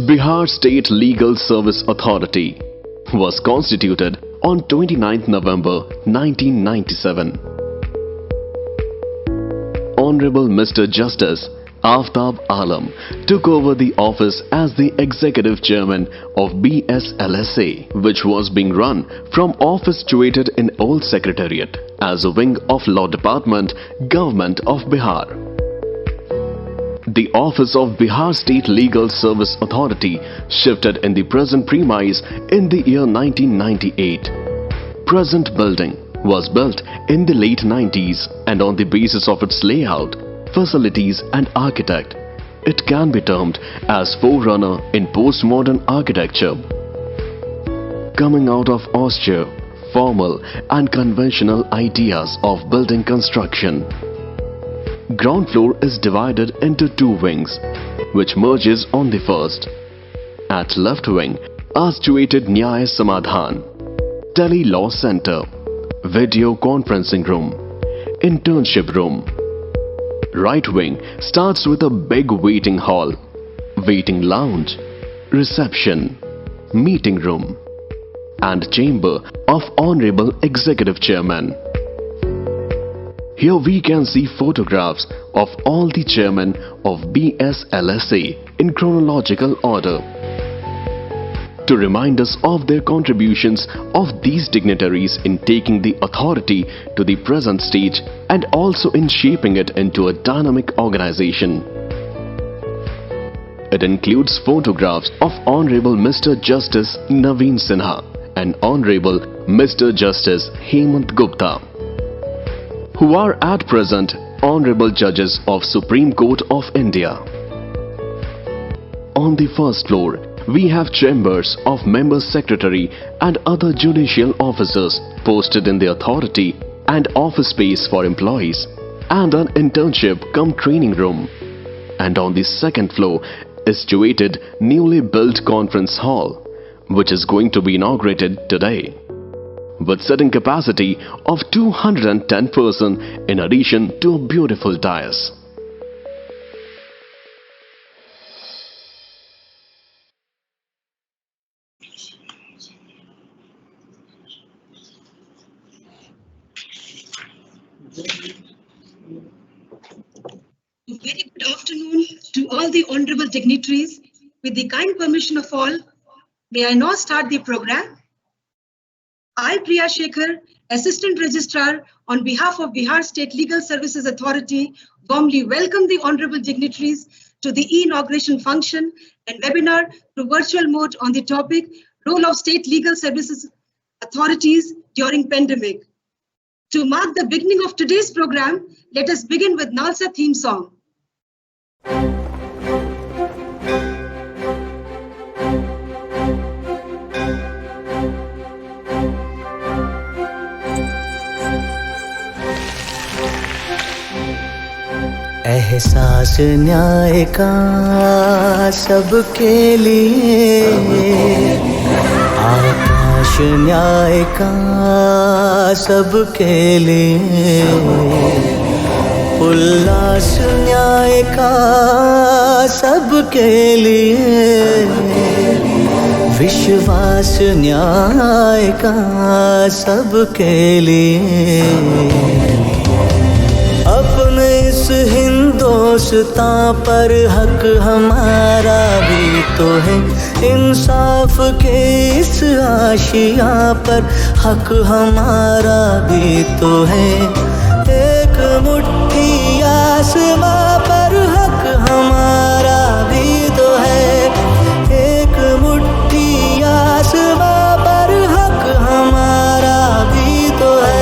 Bihar State Legal Service Authority was constituted on 29 November 1997. Honorable Mr. Justice Aftab Alam took over the office as the Executive Chairman of BSLSA, which was being run from office situated in Old Secretariat as a wing of Law Department, Government of Bihar. The office of Bihar State Legal Service Authority shifted in the present premise in the year 1998. Present building was built in the late 90s, and on the basis of its layout, facilities and architect, it can be termed as forerunner in postmodern architecture. Coming out of austere, formal and conventional ideas of building construction, ground floor is divided into two wings, which merges on the first. At left wing are situated Nyaya Samadhan, Tele Law Center, Video Conferencing Room, Internship Room. Right wing starts with a big waiting hall, waiting lounge, reception, meeting room, and chamber of Honorable Executive Chairman. Here we can see photographs of all the chairmen of BSLSA in chronological order, to remind us of their contributions of these dignitaries in taking the authority to the present stage and also in shaping it into a dynamic organization. It includes photographs of Honorable Mr. Justice Naveen Sinha and Honorable Mr. Justice Hemant Gupta, who are at present Honorable Judges of Supreme Court of India. On the first floor, we have chambers of Member Secretary and other judicial officers posted in the authority, and office space for employees, and an internship cum training room. And on the second floor is situated newly built conference hall, which is going to be inaugurated today, with sitting capacity of 210 persons in addition to a beautiful dais. Very good afternoon to all the honorable dignitaries. With the kind permission of all, may I now start the program. I, Priya Shekhar, Assistant Registrar, on behalf of Bihar State Legal Services Authority, warmly welcome the honorable dignitaries to the inauguration function and webinar to virtual mode on the topic Role of State Legal Services Authorities During Pandemic. To mark the beginning of today's program, let us begin with Nalsa theme song. एहसास न्याय का सबके लिए, आकाश न्याय का सबके लिए, उल्लास न्याय का सबके लिए, विश्वास न्याय का सबके लिए। अपने इस हिंदुस्तान पर हक हमारा भी तो है, इंसाफ के इस आशिया पर हक हमारा भी तो है। एक मुट्ठी आसमां पर हक हमारा भी तो है, एक मुट्ठी आसमां पर हक हमारा भी तो है।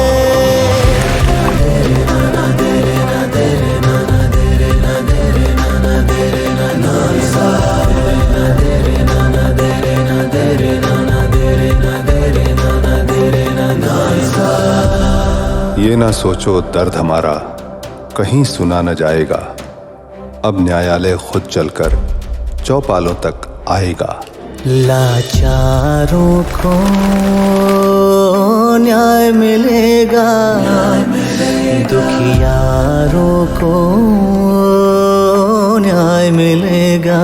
ये ना सोचो दर्द हमारा कहीं सुना न जाएगा, अब न्यायालय खुद चलकर चौपालों तक आएगा। लाचारों को न्याय मिलेगा, दुखियारों को न्याय मिलेगा,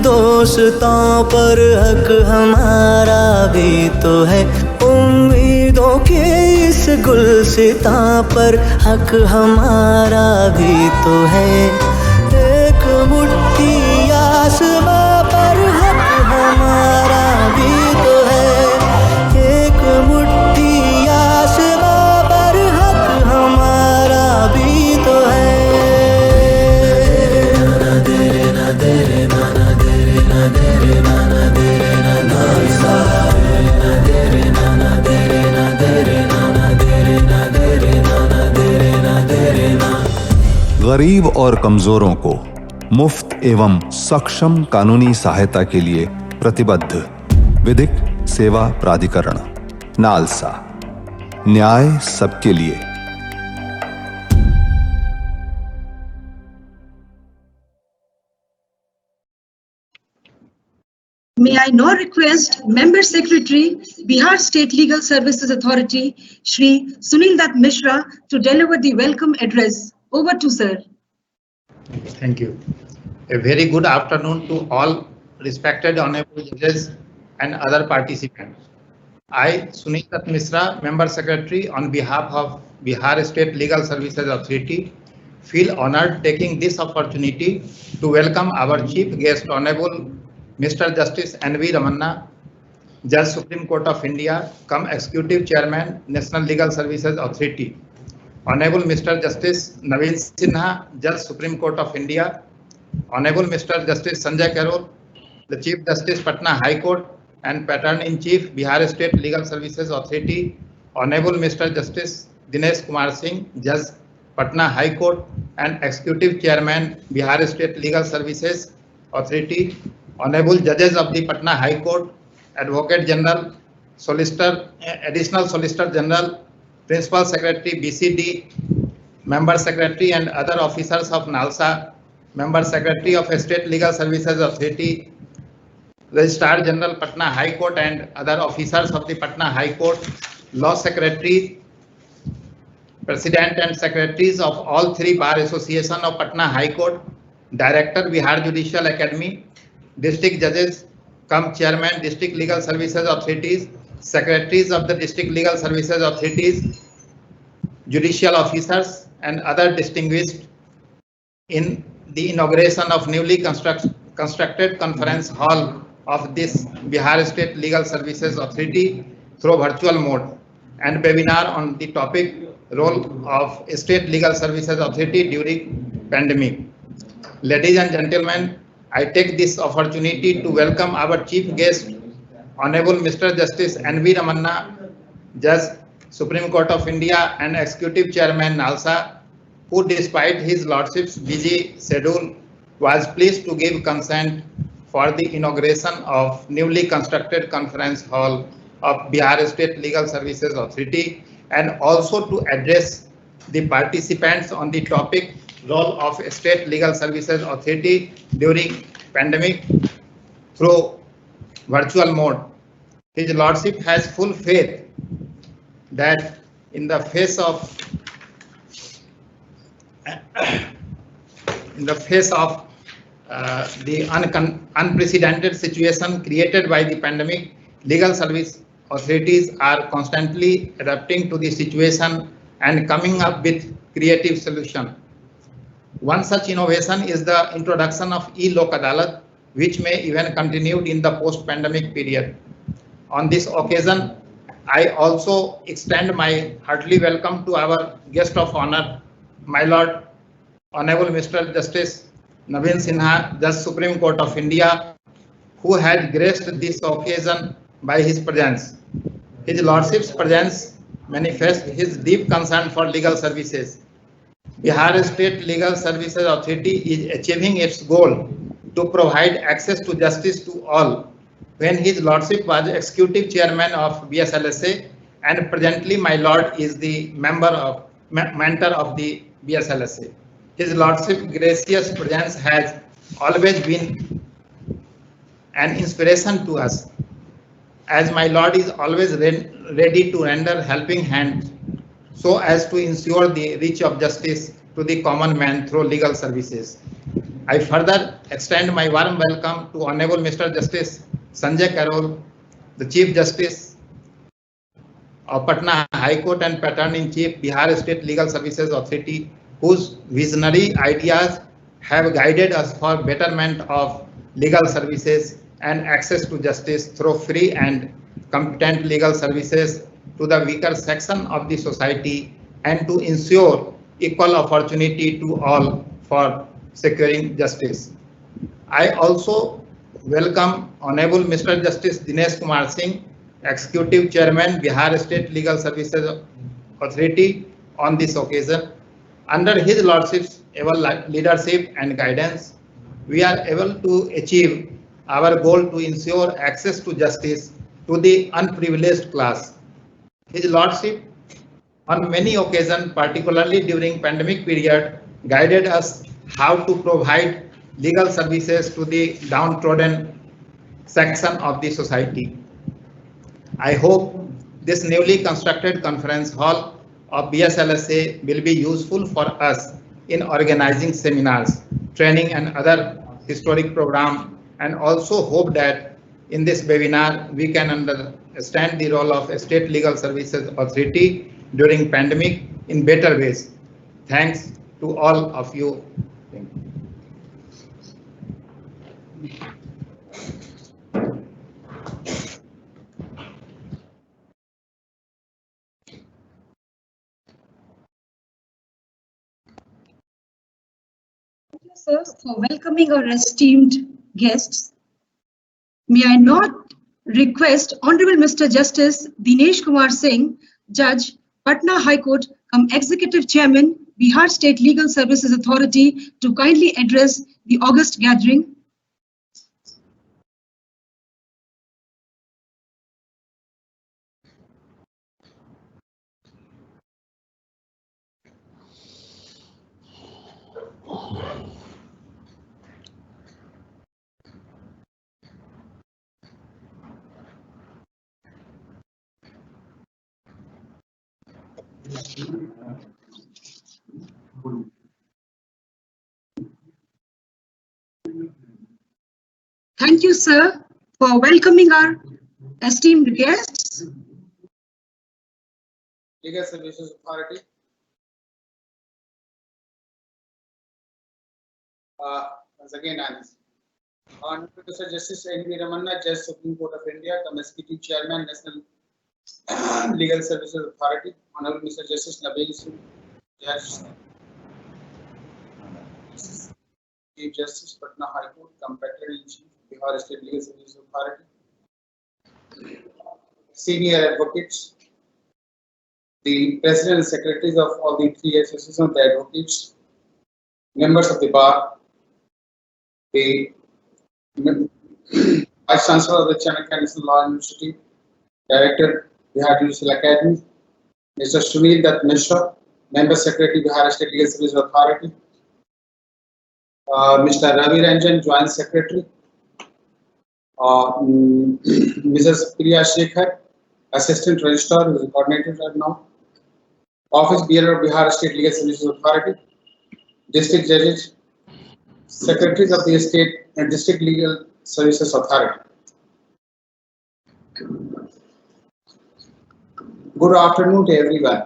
दोस्तों पर हक हमारा भी तो है, उम्मीदों के इस गुलसितां पर हक हमारा भी तो है। एक मुट्ठी आसमां पर हक हमारा भी तो है, एक मुट्ठी आसमां पर हक हमारा भी तो है। गरीब और कमजोरों को मुफ्त एवं सक्षम कानूनी सहायता के लिए प्रतिबद्ध विधिक सेवा प्राधिकरण नालसा, न्याय सबके लिए। May I now request Member Secretary, Bihar State Legal Services Authority, Shri Sunil Dutt Mishra, to deliver the welcome address. Over to sir. Thank you. A very good afternoon to all respected honorable judges and other participants. I, Sunil Dutt Mishra, Member Secretary, on behalf of Bihar State Legal Services Authority, feel honored taking this opportunity to welcome our Chief Guest, Honorable Mr. Justice N.V. Ramanna, Judge Supreme Court of India, cum Executive Chairman, National Legal Services Authority. Honorable Mr. Justice Naveen Sinha, Judge Supreme Court of India. Honorable Mr. Justice Sanjay Karol, the Chief Justice Patna High Court and Patron-in-Chief Bihar State Legal Services Authority. Honorable Mr. Justice Dinesh Kumar Singh, Judge Patna High Court and Executive Chairman Bihar State Legal Services Authority. Honorable Judges of the Patna High Court, Advocate General, Solicitor, Additional Solicitor General, Principal Secretary BCD, Member Secretary and other officers of NALSA, Member Secretary of State Legal Services Authority, Registrar General Patna High Court and other officers of the Patna High Court, Law Secretary, President and Secretaries of all three Bar Association of Patna High Court, Director Bihar Judicial Academy, District Judges, cum Chairman District Legal Services Authorities, Secretaries of the District Legal Services Authorities, Judicial Officers and other distinguished in the inauguration of newly constructed conference hall of this Bihar State Legal Services Authority through virtual mode and webinar on the topic role of State Legal Services Authority during pandemic. Ladies and gentlemen, I take this opportunity to welcome our chief guest, Honorable Mr. Justice N.V. Ramanna, Judge, Supreme Court of India and Executive Chairman NALSA, who despite his lordship's busy schedule was pleased to give consent for the inauguration of newly constructed conference hall of Bihar State Legal Services Authority and also to address the participants on the topic role of State Legal Services Authority during pandemic through virtual mode. His Lordship has full faith that in the face of the unprecedented situation created by the pandemic, legal service authorities are constantly adapting to the situation and coming up with creative solutions. One such innovation is the introduction of e-Lok Adalat, which may even continue in the post-pandemic period. On this occasion, I also extend my heartily welcome to our guest of honor, my Lord, Honorable Mr. Justice Naveen Sinha, Judge Supreme Court of India, who had graced this occasion by his presence. His Lordship's presence manifests his deep concern for legal services. Bihar State Legal Services Authority is achieving its goal to provide access to justice to all. When His Lordship was Executive Chairman of BSLSA, and presently my Lord is the mentor of the BSLSA. His Lordship gracious presence has always been an inspiration to us, as my Lord is always ready to render helping hand so as to ensure the reach of justice to the common man through legal services. I further extend my warm welcome to Honorable Mr. Justice Sanjay Karol, the Chief Justice of Patna High Court and Patron-in-Chief, Bihar State Legal Services Authority, whose visionary ideas have guided us for betterment of legal services and access to justice through free and competent legal services to the weaker section of the society and to ensure equal opportunity to all for securing justice. I also welcome Honorable Mr. Justice Dinesh Kumar Singh, Executive Chairman, Bihar State Legal Services Authority, on this occasion. Under his lordship's able leadership and guidance, we are able to achieve our goal to ensure access to justice to the unprivileged class. His lordship on many occasions, particularly during pandemic period, guided us how to provide legal services to the downtrodden section of the society. I hope this newly constructed conference hall of BSLSA will be useful for us in organizing seminars, training and other historic programs, and also hope that in this webinar we can understand the role of State Legal Services Authority during pandemic in better ways. Thanks to all of you. Thank you, sir, for welcoming our esteemed guests. May I not request Honorable Mr. Justice Dinesh Kumar Singh, Judge, Patna High Court, Executive Chairman, Bihar State Legal Services Authority, to kindly address the august gathering. Thank you, sir, for welcoming our esteemed guests. Legal Services Authority. Once again, Honorable Mr. Justice N.V. Ramanna, Judge, Supreme Court of India, Executive Chairman, National Legal Services Authority. Honorable Mr. Justice Naveen Singh, Judge, Chief Justice, Patna High Court, Comptroller-in-Chief, Bihar State Legal Services Authority. Senior advocates, the President and Secretaries of all the three associations of the advocates, members of the bar, the Vice Chancellor of the Chanakya National Law University, Director, Bihar Judicial Academy, Mr. Sunil Dutt Mishra, Member Secretary, Bihar State Legal Services Authority, Mr. Ravi Ranjan, Joint Secretary, Mrs. Priya Shekhar, Assistant Registrar, who is the coordinator right now, Office Bearer, Bihar State Legal Services Authority, District Judges, Secretaries of the State and District Legal Services Authority. Good afternoon to everyone.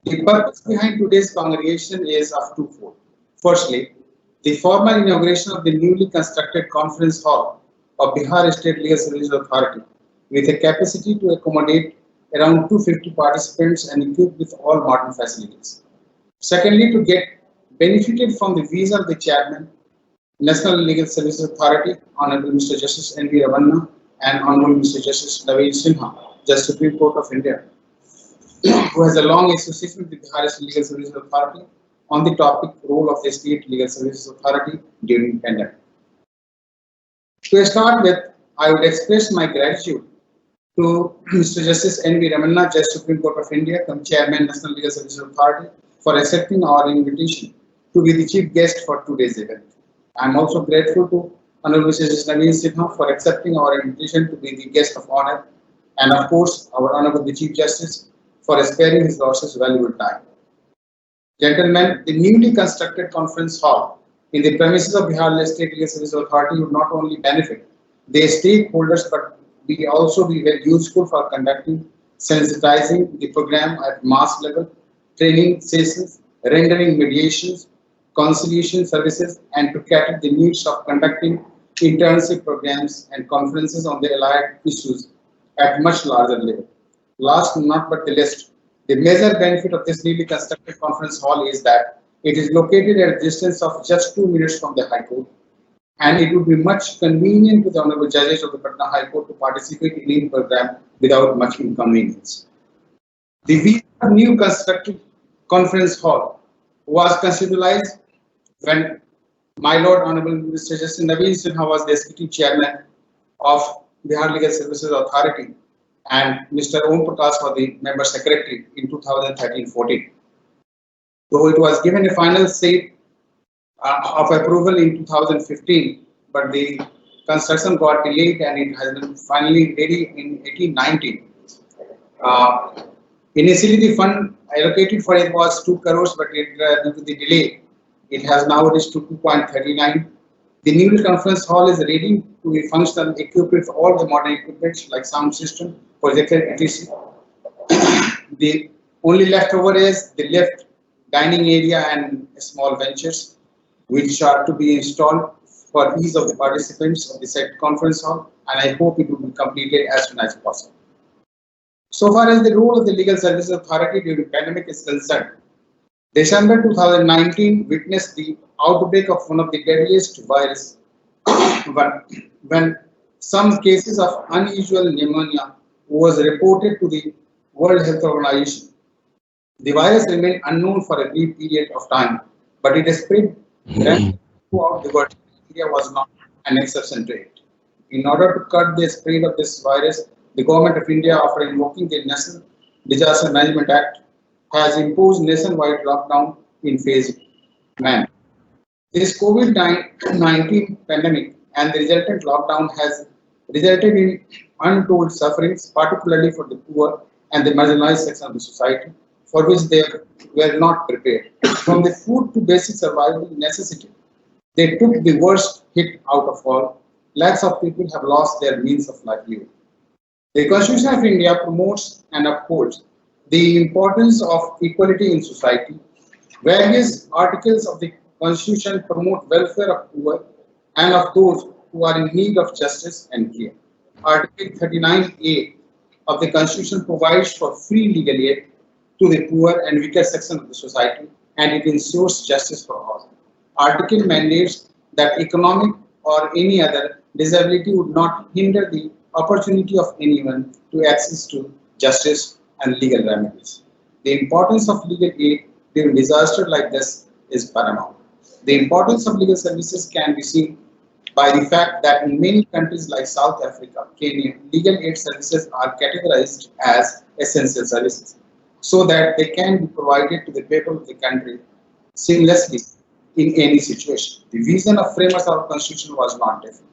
The purpose behind today's congregation is of twofold. Firstly, the formal inauguration of the newly constructed conference hall of Bihar State Legal Services Authority, with a capacity to accommodate around 250 participants and equipped with all modern facilities. Secondly, to get benefited from the visa of the Chairman, National Legal Services Authority, Honorable Mr. Justice N.V. Ramanna and Honorable Mr. Justice Naveen Sinha, Judge, Supreme Court of India, who has a long association with the Bihar State Legal Services Authority on the topic role of the State Legal Services Authority during pandemic. To start with, I would express my gratitude to Mr. Justice N.V. Ramanna, Judge, Supreme Court of India, Chairman, National Legal Services Authority, for accepting our invitation to be the chief guest for today's event. I am also grateful to Honorable Mr. Justice Naveen Sinha for accepting our invitation to be the guest of honor, and of course, our Honorable the Chief Justice for sparing his lordship's valuable time. Gentlemen, the newly constructed conference hall in the premises of Bihar State Legal Services Authority would not only benefit the stakeholders but be also be very useful for conducting sensitizing the program at mass level, training sessions, rendering mediations, conciliation services, and to cater the needs of conducting internship programs and conferences on the allied issues at much larger level. Last not but the least, the major benefit of this newly constructed conference hall is that it is located at a distance of just 2 minutes from the High Court, and it would be much convenient to the Honorable Judges of the Patna High Court to participate in the program without much inconvenience. The vision of new constructed conference hall was conceptualized when my Lord Honorable Mr. Justice Naveen Sinha was the Executive Chairman of Bihar Legal Services Authority and Mr. Om Prakash was the Member Secretary in 2013-14. Though it was given a final say of approval in 2015, but the construction got delayed and it has been finally ready in 1890. Initially, the fund allocated for it was 2 crores, but due to the delay, it has now reached to 2.39. The new conference hall is ready to be functional, equipped with all the modern equipment like sound system, projector, etc. The only leftover is the lift, dining area, and small benches, which are to be installed for ease of the participants of the said conference hall, and I hope it will be completed as soon as possible. So far as the role of the Legal Services Authority during the pandemic is concerned, December 2019 witnessed the outbreak of one of the deadliest viruses when some cases of unusual pneumonia was reported to the World Health Organization. The virus remained unknown for a brief period of time, but it spread throughout the world. India was not an exception to it. In order to cut the spread of this virus, the Government of India, after invoking the National Disaster Management Act, has imposed nationwide lockdown in phase manner. This COVID-19 pandemic and the resultant lockdown has resulted in untold sufferings, particularly for the poor and the marginalized section of the society, for which they were not prepared. From the food to basic survival necessity, they took the worst hit out of all. Lakhs of people have lost their means of livelihood. The Constitution of India promotes and upholds the importance of equality in society. Various articles of the Constitution promote welfare of poor and of those who are in need of justice and care. Article 39A of the Constitution provides for free legal aid to the poor and weaker section of the society, and it ensures justice for all. Article mandates that economic or any other disability would not hinder the opportunity of anyone to access to justice and legal remedies. The importance of legal aid during disaster like this is paramount. The importance of legal services can be seen by the fact that in many countries like South Africa, Kenya, legal aid services are categorized as essential services so that they can be provided to the people of the country seamlessly in any situation. The vision of framers of our constitution was not different.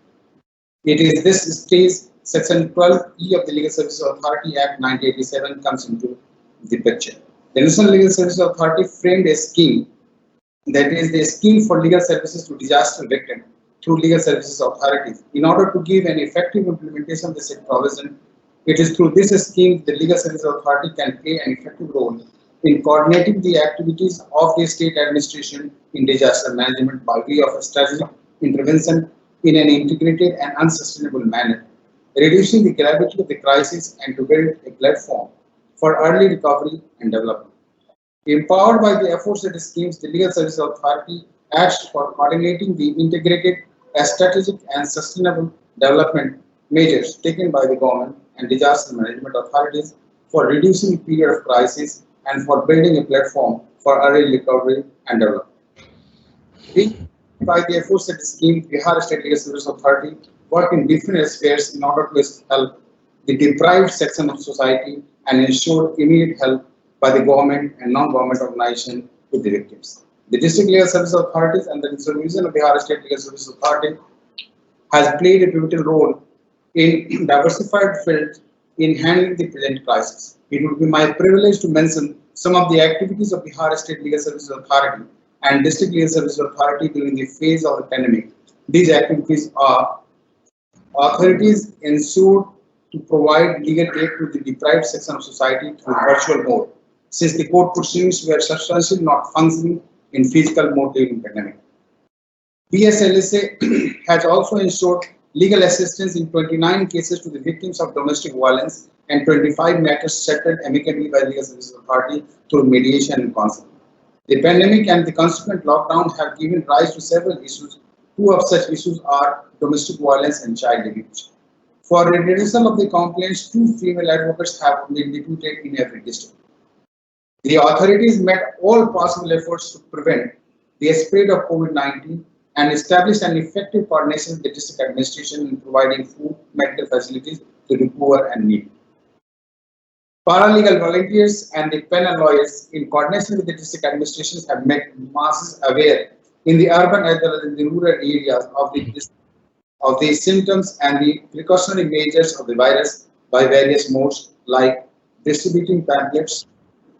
It is this stage, Section 12E of the Legal Services Authority Act 1987 comes into the picture. The National Legal Services Authority framed a scheme, that is the scheme for legal services to disaster victims through legal services authorities. In order to give an effective implementation of the said provision, it is through this scheme the Legal Services Authority can play an effective role in coordinating the activities of the state administration in disaster management by way of a strategic intervention in an integrated and unsustainable manner, reducing the gravity of the crisis and to build a platform for early recovery and development. Empowered by the aforesaid schemes, the Legal Services Authority acts for coordinating the integrated, strategic and sustainable development measures taken by the government and disaster management authorities for reducing the period of crisis and for building a platform for early recovery and development. By the aforesaid scheme, Bihar State Legal Services Authority work in different spheres in order to help the deprived section of society and ensure immediate help by the government and non-government organization to the victims. The District Legal Services Authorities and the supervision of Bihar State Legal Services Authority has played a pivotal role in diversified fields in handling the present crisis. It would be my privilege to mention some of the activities of Bihar State Legal Services Authority and District Legal Services Authority during the phase of the pandemic. These activities are: authorities ensured to provide legal aid to the deprived section of society through virtual mode, since the court proceedings were substantially not functioning in physical mode during the pandemic. BSLSA has also ensured legal assistance in 29 cases to the victims of domestic violence and 25 matters settled amicably by the Legal Services Authority through mediation and counseling. The pandemic and the consequent lockdown have given rise to several issues. Two of such issues are domestic violence and child abuse. For redressal of the complaints, 2 female advocates have been deputed in every district. The authorities made all possible efforts to prevent the spread of COVID-19 and established an effective coordination with the district administration in providing food, medical facilities to the poor and needy. Paralegal volunteers and the penal lawyers, in coordination with the district administrations, have made masses aware in the urban as well as in the rural areas of the symptoms and the precautionary measures of the virus by various modes like distributing pamphlets,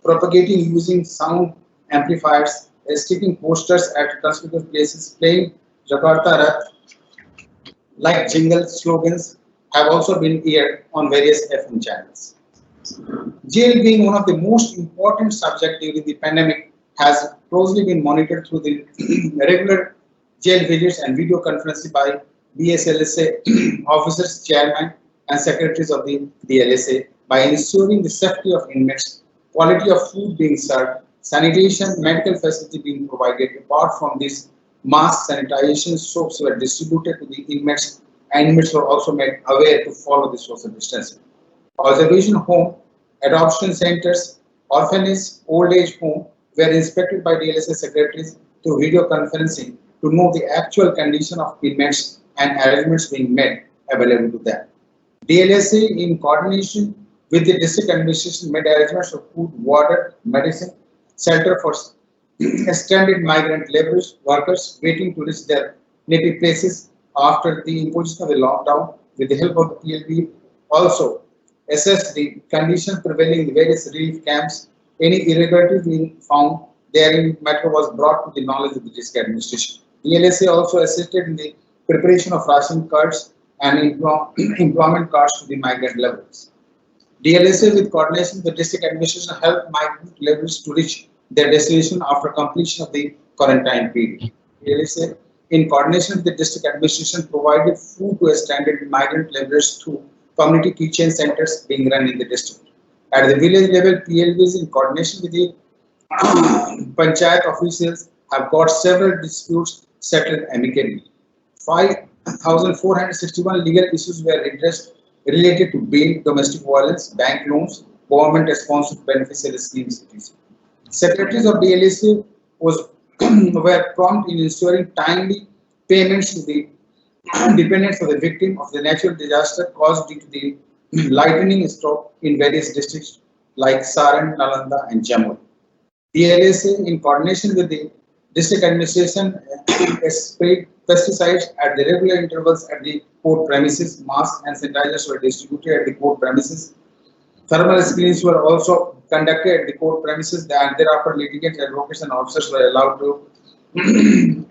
propagating using sound amplifiers, sticking posters at conspicuous places, playing Jakarta Rath, like jingle slogans have also been aired on various FM channels. Jail, being one of the most important subjects during the pandemic, has closely been monitored through the regular jail visits and video conferencing by BSLSA officers, chairman, and secretaries of the DLSA by ensuring the safety of inmates, quality of food being served, sanitation, medical facility being provided. Apart from this, mass sanitization soaps were distributed to the inmates, and inmates were also made aware to follow the social distancing. Observation home, adoption centers, orphanage, old age home were inspected by DLSA secretaries through video conferencing to know the actual condition of inmates and arrangements being made available to them. DLSA, in coordination with the district administration, made arrangements for food, water, medicine, shelter for stranded migrant laborers, workers waiting to reach their native places after the imposition of the lockdown. With the help of the PLB, also assessed the conditions prevailing in the various relief camps. Any irregularity being found therein matter was brought to the knowledge of the district administration. DLSA also assisted in the preparation of ration cards and employment cards to the migrant laborers. DLSA, with coordination with the district administration, helped migrant laborers to reach their destination after completion of the quarantine period. DLSA, in coordination with the district administration, provided food to stranded migrant laborers through community kitchen centers being run in the district. At the village level, PLBs, in coordination with the panchayat officials, have got several disputes settled amicably. 5,461 legal issues were addressed related to bail, domestic violence, bank loans, government-sponsored beneficiary schemes, etc. Secretaries of DLSA were prompt in ensuring timely payments to the dependents of the victim of the natural disaster caused due to the lightning stroke in various districts like Saran, Nalanda, and Jammu. DLSA, in coordination with the district administration, sprayed pesticides at the regular intervals at the court premises. Masks and sanitizers were distributed at the court premises. Thermal screens were also conducted at the court premises, and thereafter litigants, advocates, and officers were allowed to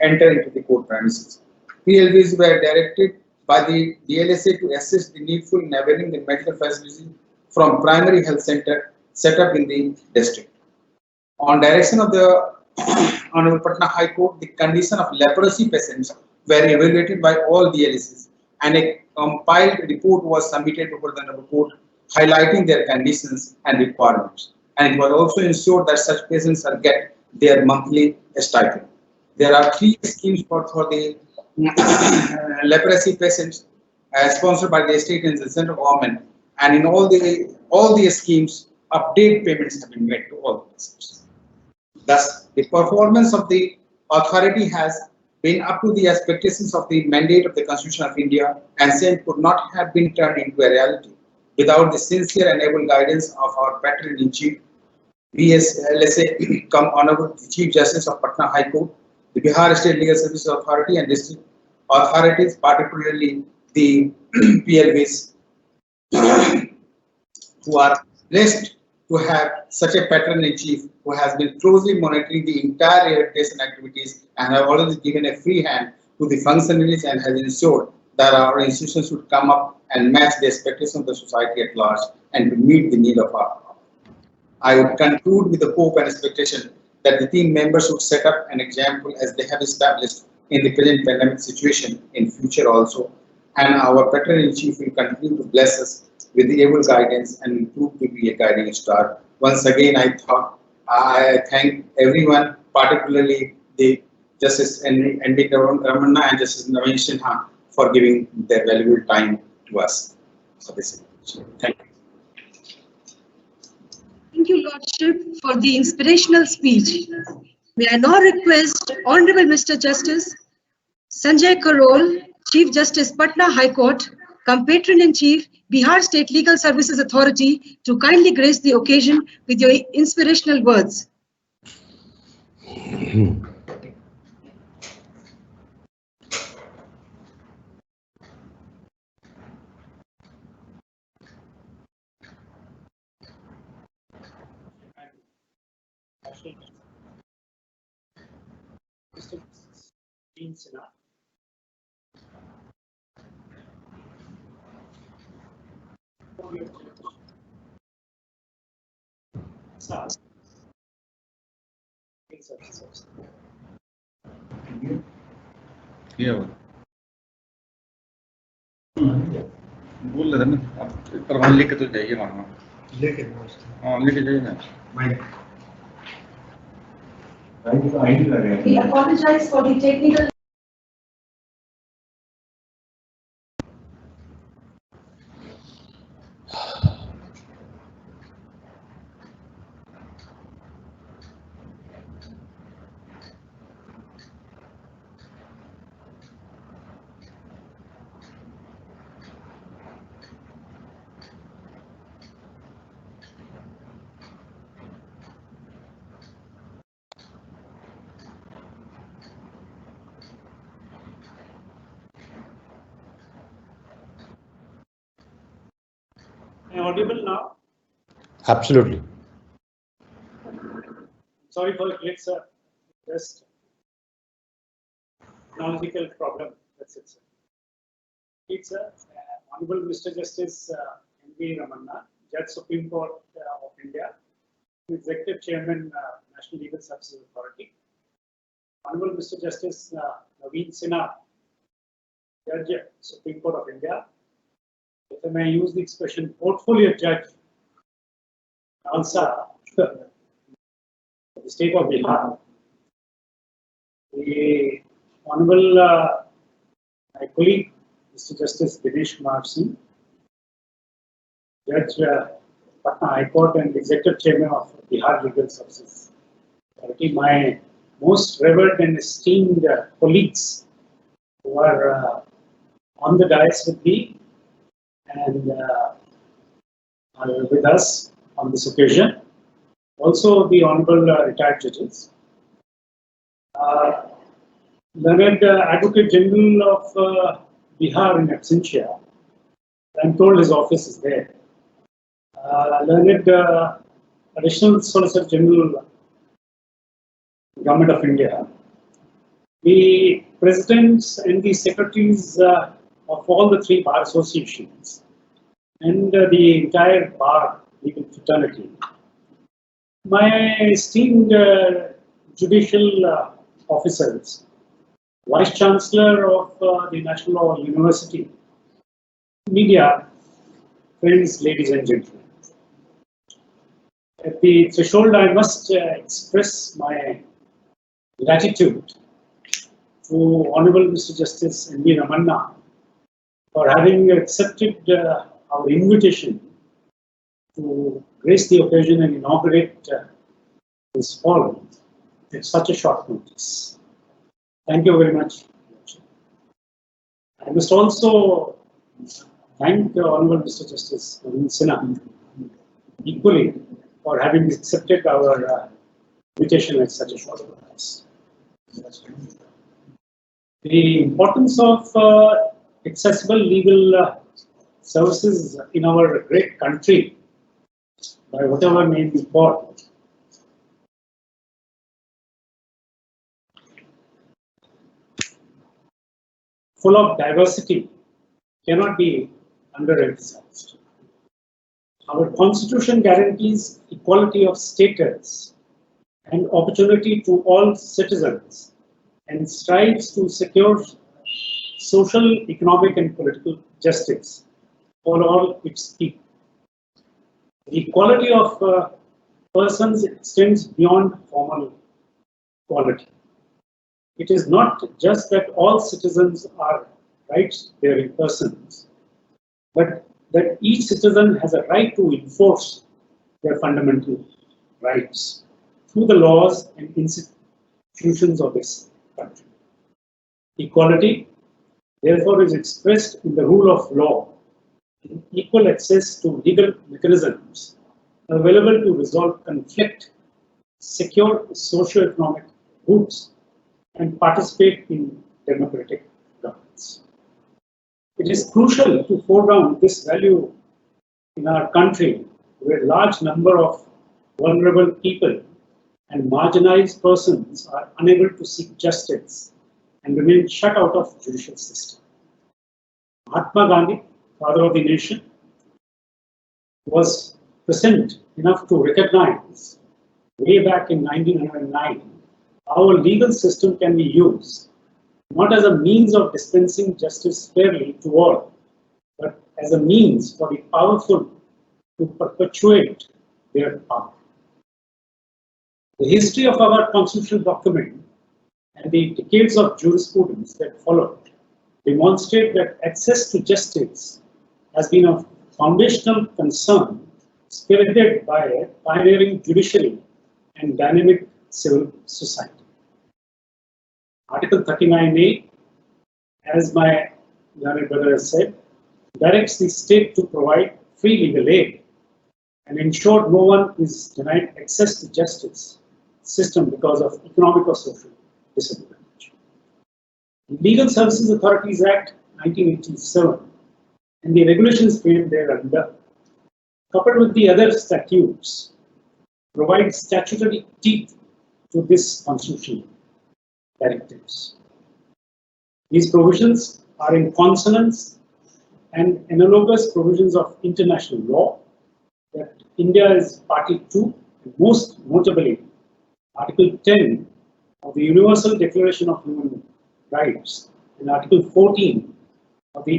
enter into the court premises. PLVs were directed by the DLSA to assist the needful in availing the medical facilities from primary health center set up in the district. On direction of the Honorable Patna High Court, the condition of leprosy patients were evaluated by all DLSAs, and a compiled report was submitted before the Honorable Court highlighting their conditions and requirements. And it was also ensured that such patients are get their monthly stipend. There are 3 schemes for the leprosy patients sponsored by the state and the central government, and in all the schemes, update payments have been made to all the patients. Thus, the performance of the authority has been up to the expectations of the mandate of the Constitution of India, and same could not have been turned into a reality without the sincere and able guidance of our Patron-in-Chief, BSLSA, Honorable Chief Justice of Patna High Court, the Bihar State Legal Services Authority, and district authorities, particularly the PLVs, who are blessed to have such a patron-in-chief who has been closely monitoring the entire rehabilitation activities and have already given a free hand to the functionaries and has ensured that our institutions should come up and match the expectations of the society at large and to meet the need of our. I would conclude with the hope and expectation that the team members should set up an example as they have established in the present pandemic situation in future also, and our patron-in-chief will continue to bless us with the able guidance and will prove to be a guiding star. Once again, I thank everyone, particularly the Justice N.V. Ramanna and Justice Naveen Sinha for giving their valuable time to us for this. Thank you. Thank you, Lordship, for the inspirational speech. May I now request Honorable Mr. Justice Sanjay Karol, Chief Justice Patna High Court, cum Patron-in-Chief, Bihar State Legal Services Authority, to kindly grace the occasion with your inspirational words. बोल रहे थे ना, आप प्रमाण लेके तो जाइए वहाँ। हाँ, लेके जाइए ना। We apologize for the technical. Am I audible now? Absolutely. Sorry for the glitch, sir. Just technological problem. That's it, sir. It's Honorable Mr. Justice N.V. Ramanna, Judge Supreme Court of India, Executive Chairman, National Legal Services Authority. Honorable Mr. Justice Naveen Sinha, Judge Supreme Court of India. If I may use the expression portfolio judge, also the state of Bihar. The Honorable my colleague, Mr. Justice Dinesh Kumar Singh, Judge Patna High Court and Executive Chairman of Bihar Legal Services Authority, my most revered and esteemed colleagues who are on the dais with me and are with us on this occasion. Also, the Honorable retired judges. Learned Advocate General of Bihar in absentia. I'm told his office is there. Learned Additional Solicitor General, Government of India. The presidents and the secretaries of all the three bar associations and the entire bar legal fraternity. My esteemed judicial officers, Vice Chancellor of the National Law University, media, friends, ladies and gentlemen. At the threshold, I must express my gratitude to Honorable Mr. Justice N.V. Ramanna for having accepted our invitation to grace the occasion and inaugurate this forum at such a short notice. Thank you very much. I must also thank Honorable Mr. Justice Naveen Sinha equally for having accepted our invitation at such a short notice. The importance of accessible legal services in our great country by whatever name you call it. Full of diversity cannot be underemphasized. Our constitution guarantees equality of status and opportunity to all citizens and strives to secure social, economic, and political justice for all its people. The equality of persons extends beyond formal equality. It is not just that all citizens are rights-bearing persons, but that each citizen has a right to enforce their fundamental rights through the laws and institutions of this country. Equality, therefore, is expressed in the rule of law, in equal access to legal mechanisms available to resolve conflict, secure socio-economic goods, and participate in democratic governance. It is crucial to foreground this value in our country, where a large number of vulnerable people and marginalized persons are unable to seek justice and remain shut out of the judicial system. Mahatma Gandhi, father of the nation, was prescient enough to recognize way back in 1909 our legal system can be used not as a means of dispensing justice fairly to all, but as a means for the powerful to perpetuate their power. The history of our constitutional document and the decades of jurisprudence that followed demonstrate that access to justice has been a foundational concern spearheaded by a pioneering judiciary and dynamic civil society. Article 39A, as my learned brother has said, directs the state to provide free legal aid and ensure no one is denied access to justice system because of economic or social disadvantage. The Legal Services Authorities Act 1987 and the regulations framed thereunder, coupled with the other statutes, provide statutory teeth to this constitutional directives. These provisions are in consonance and analogous provisions of international law that India is party to, and most notably Article 10 of the Universal Declaration of Human Rights and Article 14 of the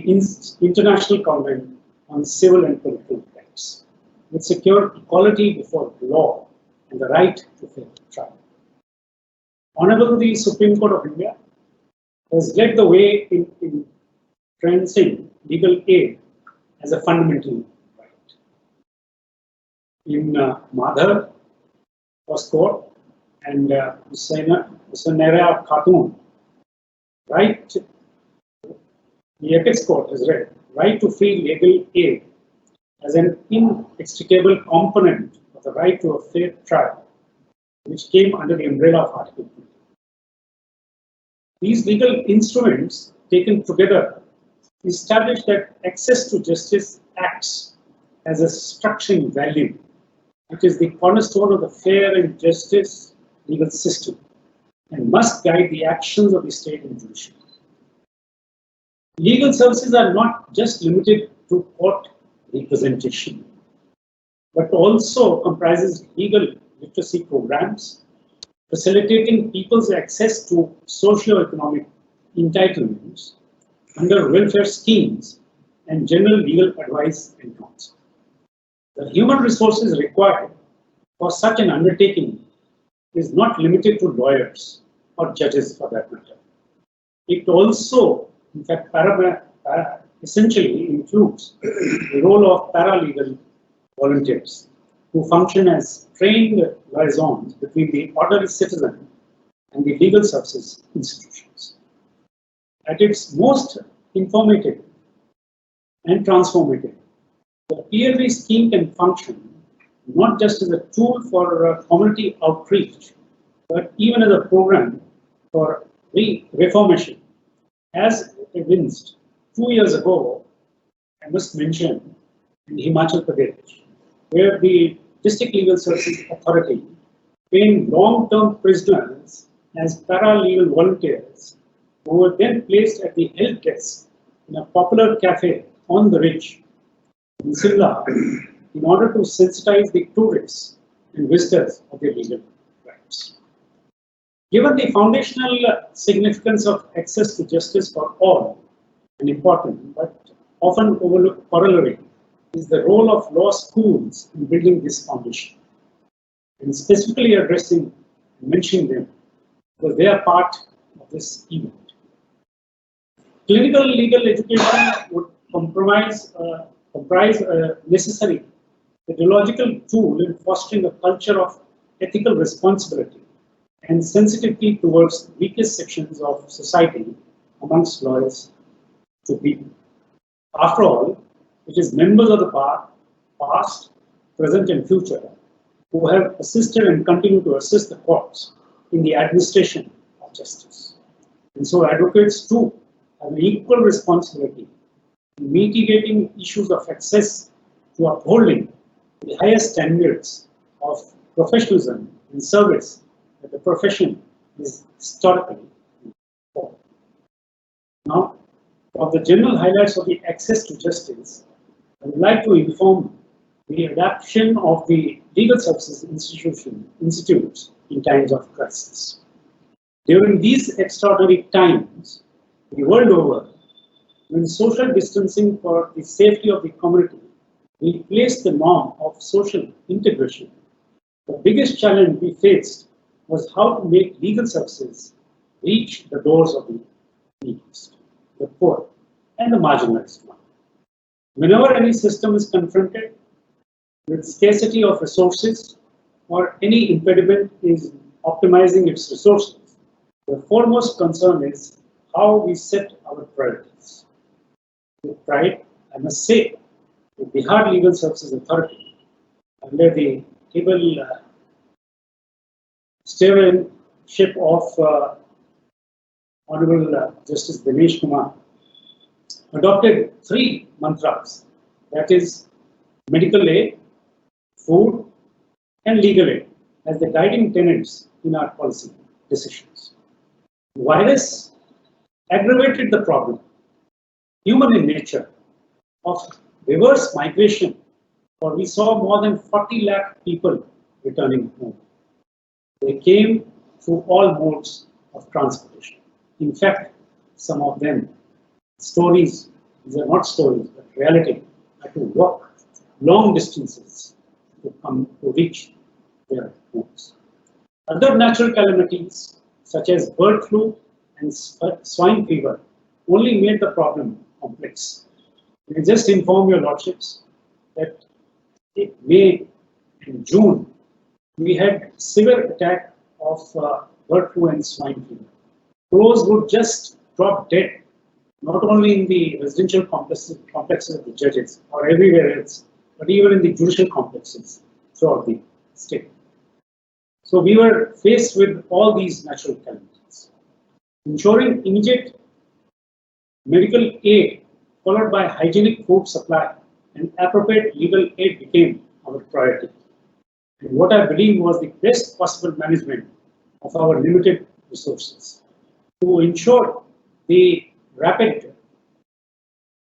International Covenant on Civil and Political Rights, which secure equality before the law and the right to fair trial. Honorable the Supreme Court of India has led the way in transcending legal aid as a fundamental right. In Madhar was court and Husainara Khatun, right, the Apex Court has read, right to free legal aid as an inextricable component of the right to a fair trial, which came under the umbrella of Article 2. These legal instruments taken together establish that access to justice acts as a structuring value, which is the cornerstone of the fair and justice legal system and must guide the actions of the state and judiciary. Legal services are not just limited to court representation, but also comprises legal literacy programs, facilitating people's access to socio-economic entitlements under welfare schemes and general legal advice and counsel. The human resources required for such an undertaking is not limited to lawyers or judges for that matter. It also, in fact, essentially includes the role of paralegal volunteers who function as trained liaisons between the ordinary citizen and the legal services institutions. At its most informative and transformative, the PLV scheme can function not just as a tool for community outreach, but even as a program for reformation. As evinced 2 years ago, I must mention, in Himachal Pradesh, where the District Legal Services Authority trained long-term prisoners as paralegal volunteers who were then placed at the help desk in a popular cafe on the Ridge in Simla in order to sensitize the tourists and visitors of their legal rights. Given the foundational significance of access to justice for all, an important but often overlooked corollary is the role of law schools in building this foundation, and specifically addressing and mentioning them because they are part of this event. Clinical legal education would comprise a necessary pedagogical tool in fostering a culture of ethical responsibility and sensitivity towards the weakest sections of society amongst lawyers to people. After all, it is members of the bar, past, present and future, who have assisted and continue to assist the courts in the administration of justice. And so advocates too have an equal responsibility in mitigating issues of access to upholding the highest standards of professionalism and service that the profession is historically for. Now, of the general highlights of the access to justice, I would like to inform the adoption of the legal services institutes in times of crisis. During these extraordinary times, the world over, when social distancing for the safety of the community replaced the norm of social integration, the biggest challenge we faced was how to make legal services reach the doors of the neediest, the poor, and the marginalized one. Whenever any system is confronted with scarcity of resources or any impediment is optimizing its resources, the foremost concern is how we set our priorities. With pride, I must say, the Bihar Legal Services Authority, under the able stewardship of Honorable Justice Dinesh Kumar, adopted 3 mantras, that is medical aid, food, and legal aid as the guiding tenets in our policy decisions. The virus aggravated the problem, human in nature, of reverse migration, for we saw more than 40 lakh people returning home. They came through all modes of transportation. In fact, some of them, stories, these are not stories, but reality, had to walk long distances to come to reach their homes. Other natural calamities, such as bird flu and swine fever, only made the problem complex. I just inform your lordships that in May and June, we had severe attack of bird flu and swine fever. Crows would just drop dead, not only in the residential complexes of the judges or everywhere else, but even in the judicial complexes throughout the state. So we were faced with all these natural calamities. Ensuring immediate medical aid followed by hygienic food supply and appropriate legal aid became our priority. And what I believe was the best possible management of our limited resources. To ensure the rapid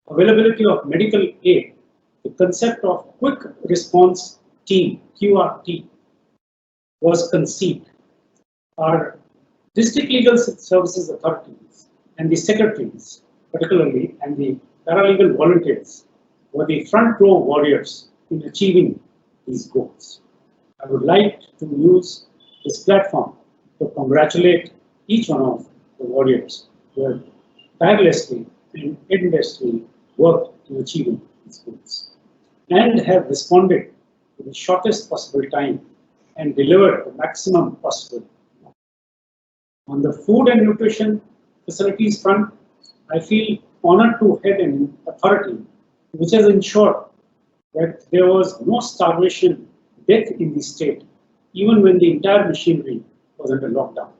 availability of medical aid, the concept of Quick Response Team, QRT, was conceived. Our district legal services authorities and the secretaries, particularly, and the paralegal volunteers were the front row warriors in achieving these goals. I would like to use this platform to congratulate each one of the warriors who have tirelessly and endlessly worked in achieving these goals and have responded in the shortest possible time and delivered the maximum possible. On the food and nutrition facilities front, I feel honored to head an authority which has ensured that there was no starvation death in the state, even when the entire machinery was under lockdown.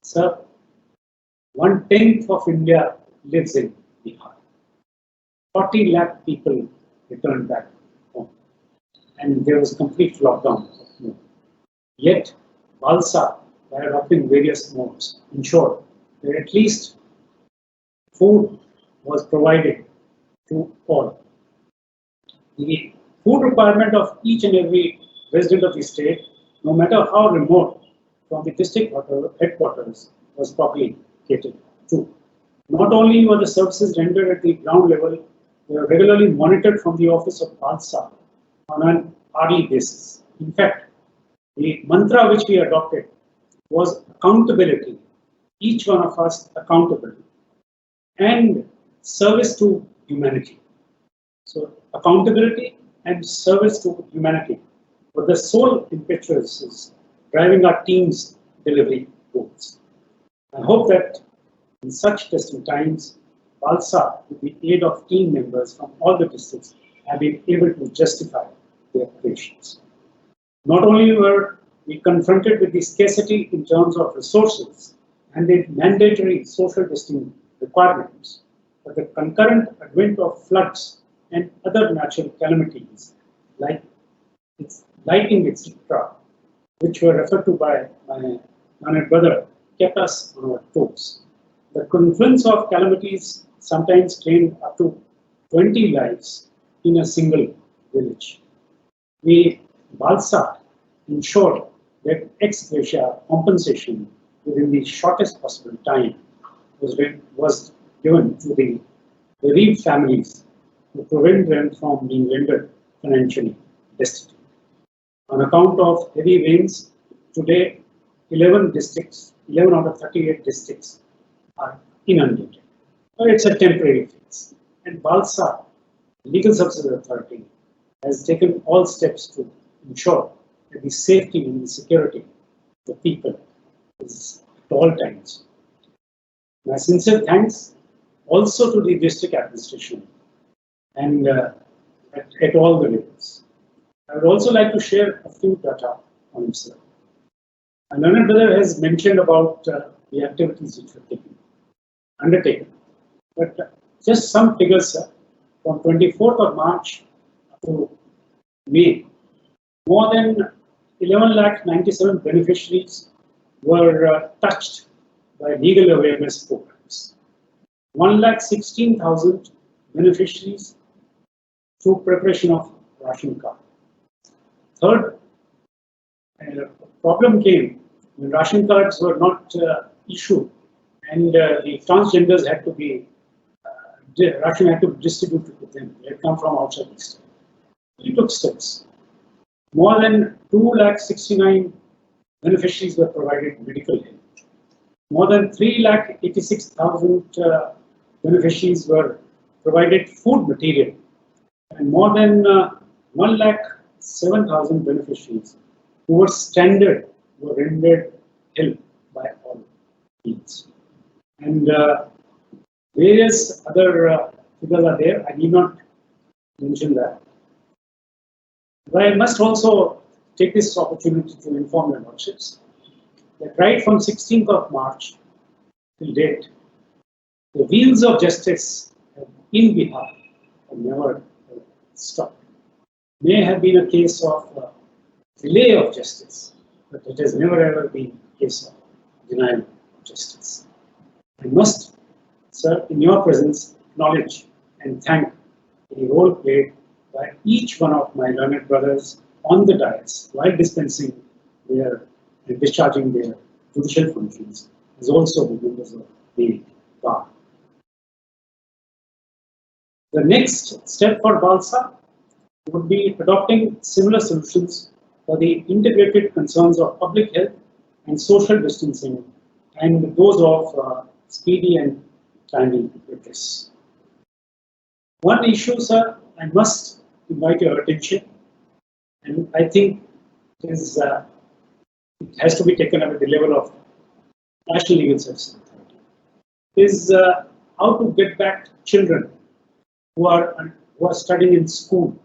Sir, 1/10 of India lives in Bihar. 40 lakh people returned back home. and there was complete lockdown. Yet, Valsa, by adopting various modes, ensured that at least food was provided to all. The food requirement of each and every resident of the state, no matter how remote from the district headquarters, was properly catered to. Not only were the services rendered at the ground level, they were regularly monitored from the office of Valsa on an hourly basis. In fact, the mantra which we adopted was accountability, each one of us accountable, and service to humanity. So accountability and service to humanity were the sole impetuses driving our team's delivery goals. I hope that in such testing times, Valsa, with the aid of team members from all the districts, have been able to justify their operations. Not only were we confronted with the scarcity in terms of resources and the mandatory social distancing requirements, but the concurrent advent of floods and other natural calamities like lightning, etc., which were referred to by my learned brother, kept us on our toes. The confluence of calamities sometimes claimed up to 20 lives in a single village. We, Valsa, ensured that ex gratia compensation within the shortest possible time was given to the bereaved families to prevent them from being rendered financially destitute. On account of heavy rains, today 11 out of 38 districts are inundated. But it's a temporary fix. And Valsa, Legal Services Authority, has taken all steps to ensure that the safety and the security of the people is at all times. My sincere thanks also to the district administration and at all the levels. I would also like to share a few data on himself. My learned brother has mentioned about the activities which were undertaken. But just some figures, from 24th of March to May, more than 11,97,000 beneficiaries were touched by legal awareness programs. 1,16,000 beneficiaries through preparation of ration card. Third, problem came when ration cards were not issued, and the transgenders had to be ration had to be distributed to them. They had come from outside the state. We took steps. More than 2,69,000 beneficiaries were provided medical help. More than 3,86,000 beneficiaries were provided food material, and more than 1,07,000 beneficiaries who were standard were rendered help by all means. And various other figures are there. I need not mention that. But I must also take this opportunity to inform the lordships that right from 16th of March till date, the wheels of justice in Bihar have never stopped. May have been a case of delay of justice, but it has never ever been a case of denial of justice. I must, sir, in your presence, acknowledge and thank the role played by each one of my learned brothers on the dais while dispensing their and discharging their judicial functions, as also the members of the bar. The next step for Valsa would be adopting similar solutions for the integrated concerns of public health and social distancing and those of speedy and timely redress. One issue, sir, I must invite your attention, and I think it has to be taken up at the level of National Legal Services Authority, is how to get back children who are studying in school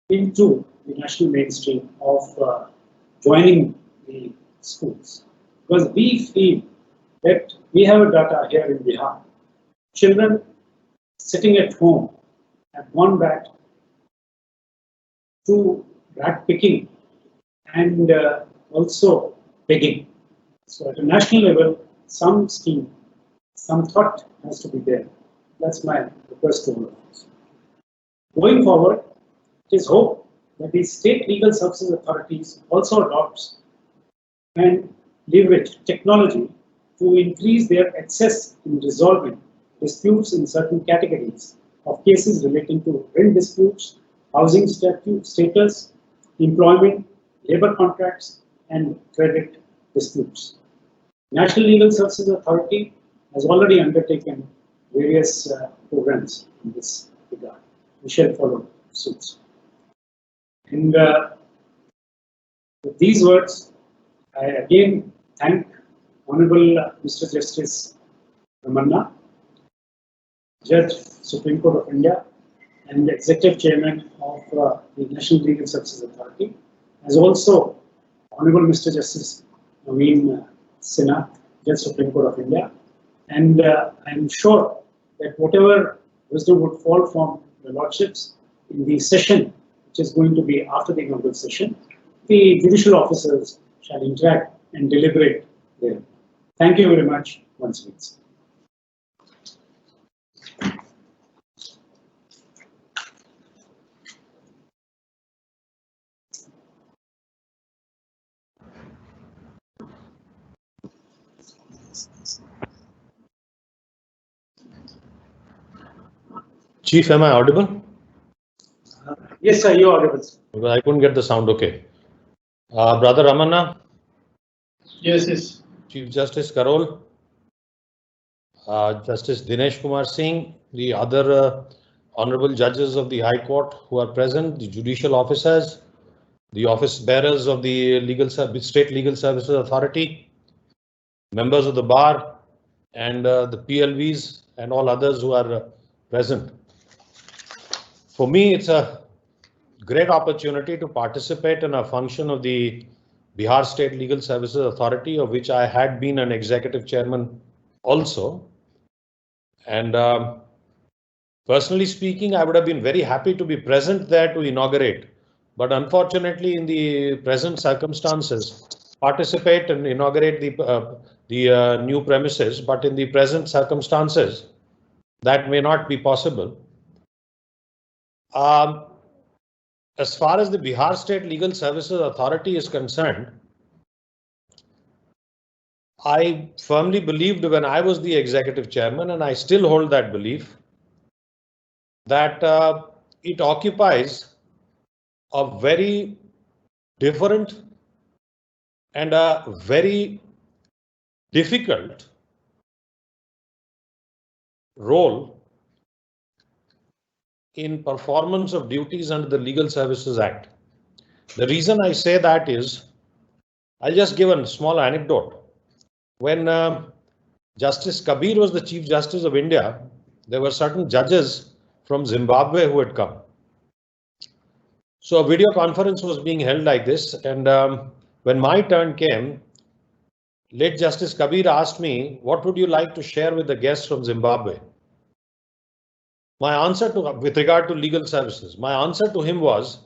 into the national mainstream of joining the schools. Because we feel that we have a data here in Bihar. Children sitting at home have gone back to rat picking and also begging. So at a national level, some scheme, some thought has to be there. That's my request to all of us. Going forward, it is hoped that the state legal services authorities also adopts and leverage technology to increase their access in resolving disputes in certain categories of cases relating to rent disputes, housing status, employment, labor contracts, and credit disputes. National Legal Services Authority has already undertaken various programs in this regard. We shall follow suit. And with these words, I again thank Honorable Mr. Justice Ramanna, Judge, Supreme Court of India, and the Executive Chairman of the National Legal Services Authority, as also Honorable Mr. Justice Naveen Sinha, Judge, Supreme Court of India. And I am sure that whatever wisdom would fall from the Lordships in the session, which is going to be after the inaugural session, the judicial officers shall interact and deliberate there. Thank you very much once again. Chief, am I audible? Yes, sir, you are audible. Because I couldn't get the sound okay. Brother Ramanna? Yes, yes. Chief Justice Karol? Justice Dinesh Kumar Singh, the other honorable judges of the High Court who are present, the judicial officers, the office bearers of the State Legal Services Authority, members of the bar, and the PLVs and all others who are present. For me, it's a great opportunity to participate in a function of the Bihar State Legal Services Authority, of which I had been an executive chairman also. And personally speaking, I would have been very happy to be present there to inaugurate. But unfortunately, in the present circumstances, participate and inaugurate the new premises. But in the present circumstances, that may not be possible. As far as the Bihar State Legal Services Authority is concerned, I firmly believed when I was the executive chairman, and I still hold that belief, that it occupies a very different and a very difficult role in performance of duties under the Legal Services Act. The reason I say that is, I'll just give a small anecdote. When Justice Kabir was the Chief Justice of India, there were certain judges from Zimbabwe who had come. So a video conference was being held like this, and when my turn came, late Justice Kabir asked me, what would you like to share with the guests from Zimbabwe? My answer with regard to legal services, my answer to him was,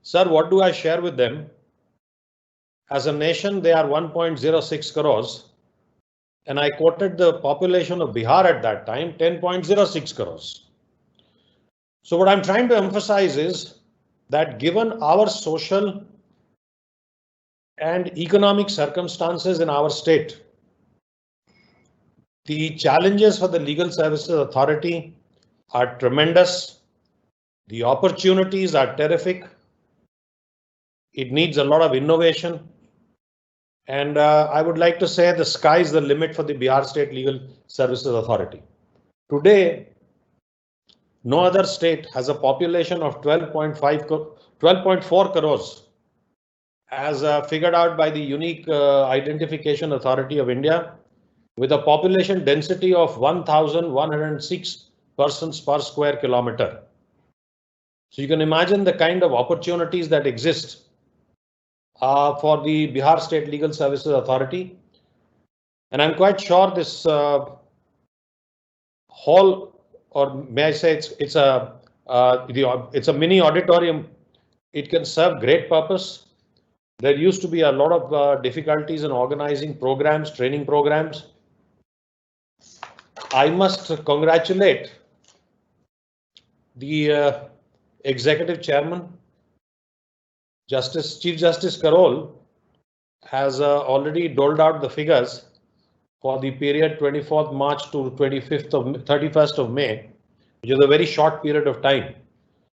sir, what do I share with them? As a nation, they are 1.06 crores. And I quoted the population of Bihar at that time, 10.06 crores. So what I'm trying to emphasize is that given our social and economic circumstances in our state, the challenges for the Legal Services Authority are tremendous. The opportunities are terrific. It needs a lot of innovation. And I would like to say the sky is the limit for the Bihar State Legal Services Authority. Today, no other state has a population of 12.4 crores as figured out by the Unique Identification Authority of India, with a population density of 1,106 persons per square kilometer. So you can imagine the kind of opportunities that exist for the Bihar State Legal Services Authority. And I'm quite sure this hall, or may I say it's a mini auditorium, it can serve great purpose. There used to be a lot of difficulties in organizing programs, training programs. I must congratulate the Executive Chairman, Chief Justice Karol, has already doled out the figures for the period 24th March to 31st of May, which is a very short period of time.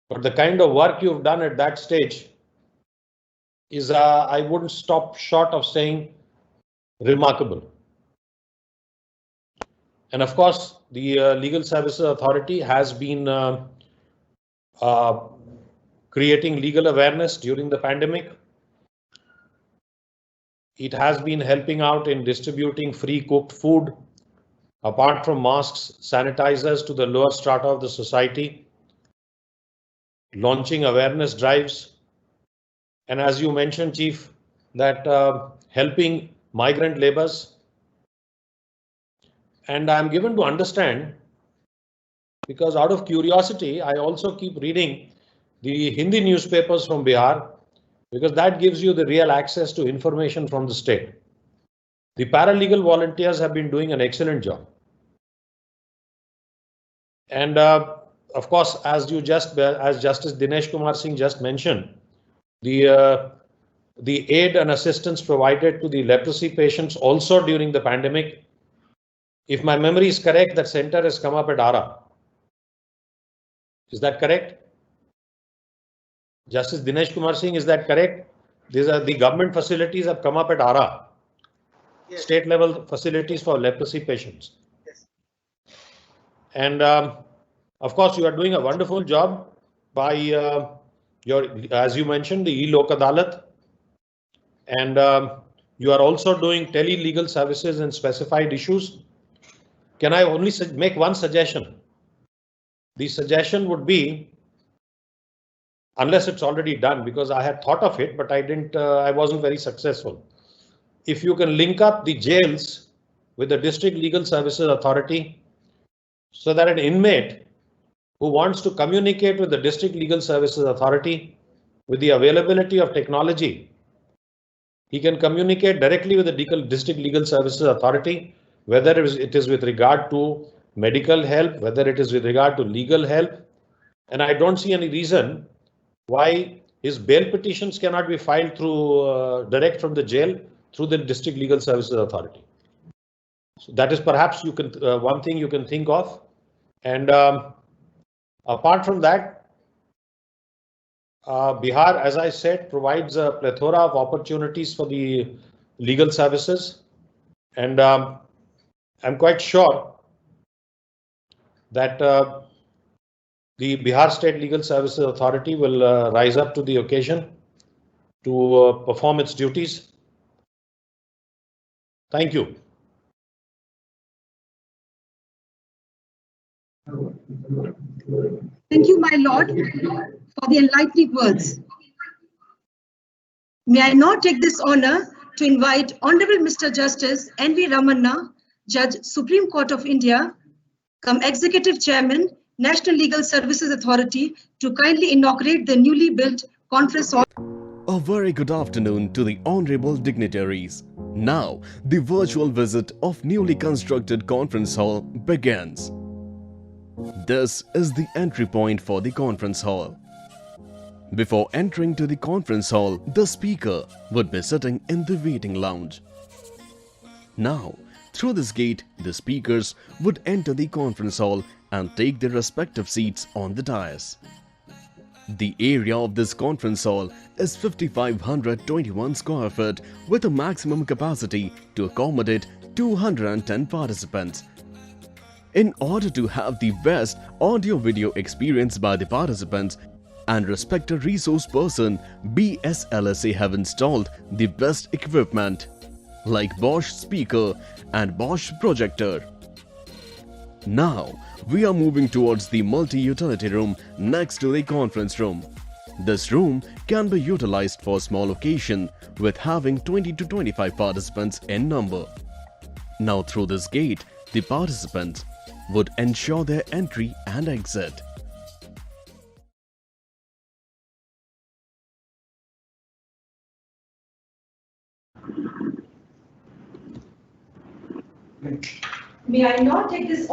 But the kind of work you've done at that stage is, I wouldn't stop short of saying, remarkable. And of course, the Legal Services Authority has been creating legal awareness during the pandemic. It has been helping out in distributing free cooked food, apart from masks, sanitizers to the lower strata of the society, launching awareness drives, and as you mentioned, Chief, that helping migrant laborers. And I'm given to understand, because out of curiosity, I also keep reading the Hindi newspapers from Bihar, because that gives you the real access to information from the state. The paralegal volunteers have been doing an excellent job. And of course, as Justice Dinesh Kumar Singh just mentioned, the aid and assistance provided to the leprosy patients also during the pandemic. If my memory is correct, that center has come up at Ara. Is that correct? Justice Dinesh Kumar Singh, is that correct? These are the government facilities have come up at Ara. Yes. State level facilities for leprosy patients. Yes. And of course, you are doing a wonderful job by as you mentioned, the E-Lok Adalat. And you are also doing tele-legal services in specified issues. Can I only make one suggestion? The suggestion would be, unless it's already done, because I had thought of it, but I wasn't very successful. If you can link up the jails with the District Legal Services Authority, so that an inmate who wants to communicate with the District Legal Services Authority with the availability of technology, he can communicate directly with the District Legal Services Authority, whether it is with regard to medical help, whether it is with regard to legal help. And I don't see any reason why his bail petitions cannot be filed through direct from the jail through the District Legal Services Authority. So that is perhaps one thing you can think of. And apart from that, Bihar, as I said, provides a plethora of opportunities for the legal services. And I'm quite sure that the Bihar State Legal Services Authority will rise up to the occasion to perform its duties. Thank you. Thank you, my lord, for the enlightening words. May I now take this honor to invite Honorable Mr. Justice N.V. Ramanna, Judge, Supreme Court of India, come Executive Chairman, National Legal Services Authority, to kindly inaugurate the newly built conference hall. A very good afternoon to the honorable dignitaries. Now, the virtual visit of newly constructed conference hall begins. This is the entry point for the conference hall. Before entering to the conference hall, the speaker would be sitting in the waiting lounge. Now, through this gate, the speakers would enter the conference hall and take their respective seats on the dais. The area of this conference hall is 5,521 square feet with a maximum capacity to accommodate 210 participants. In order to have the best audio-video experience by the participants and respected resource person, BSLSA have installed the best equipment like Bosch speaker and Bosch projector. Now, we are moving towards the multi-utility room next to the conference room. This room can be utilized for small occasion with having 20 to 25 participants in number. Now through this gate, the participants would ensure their entry and exit. May I now take this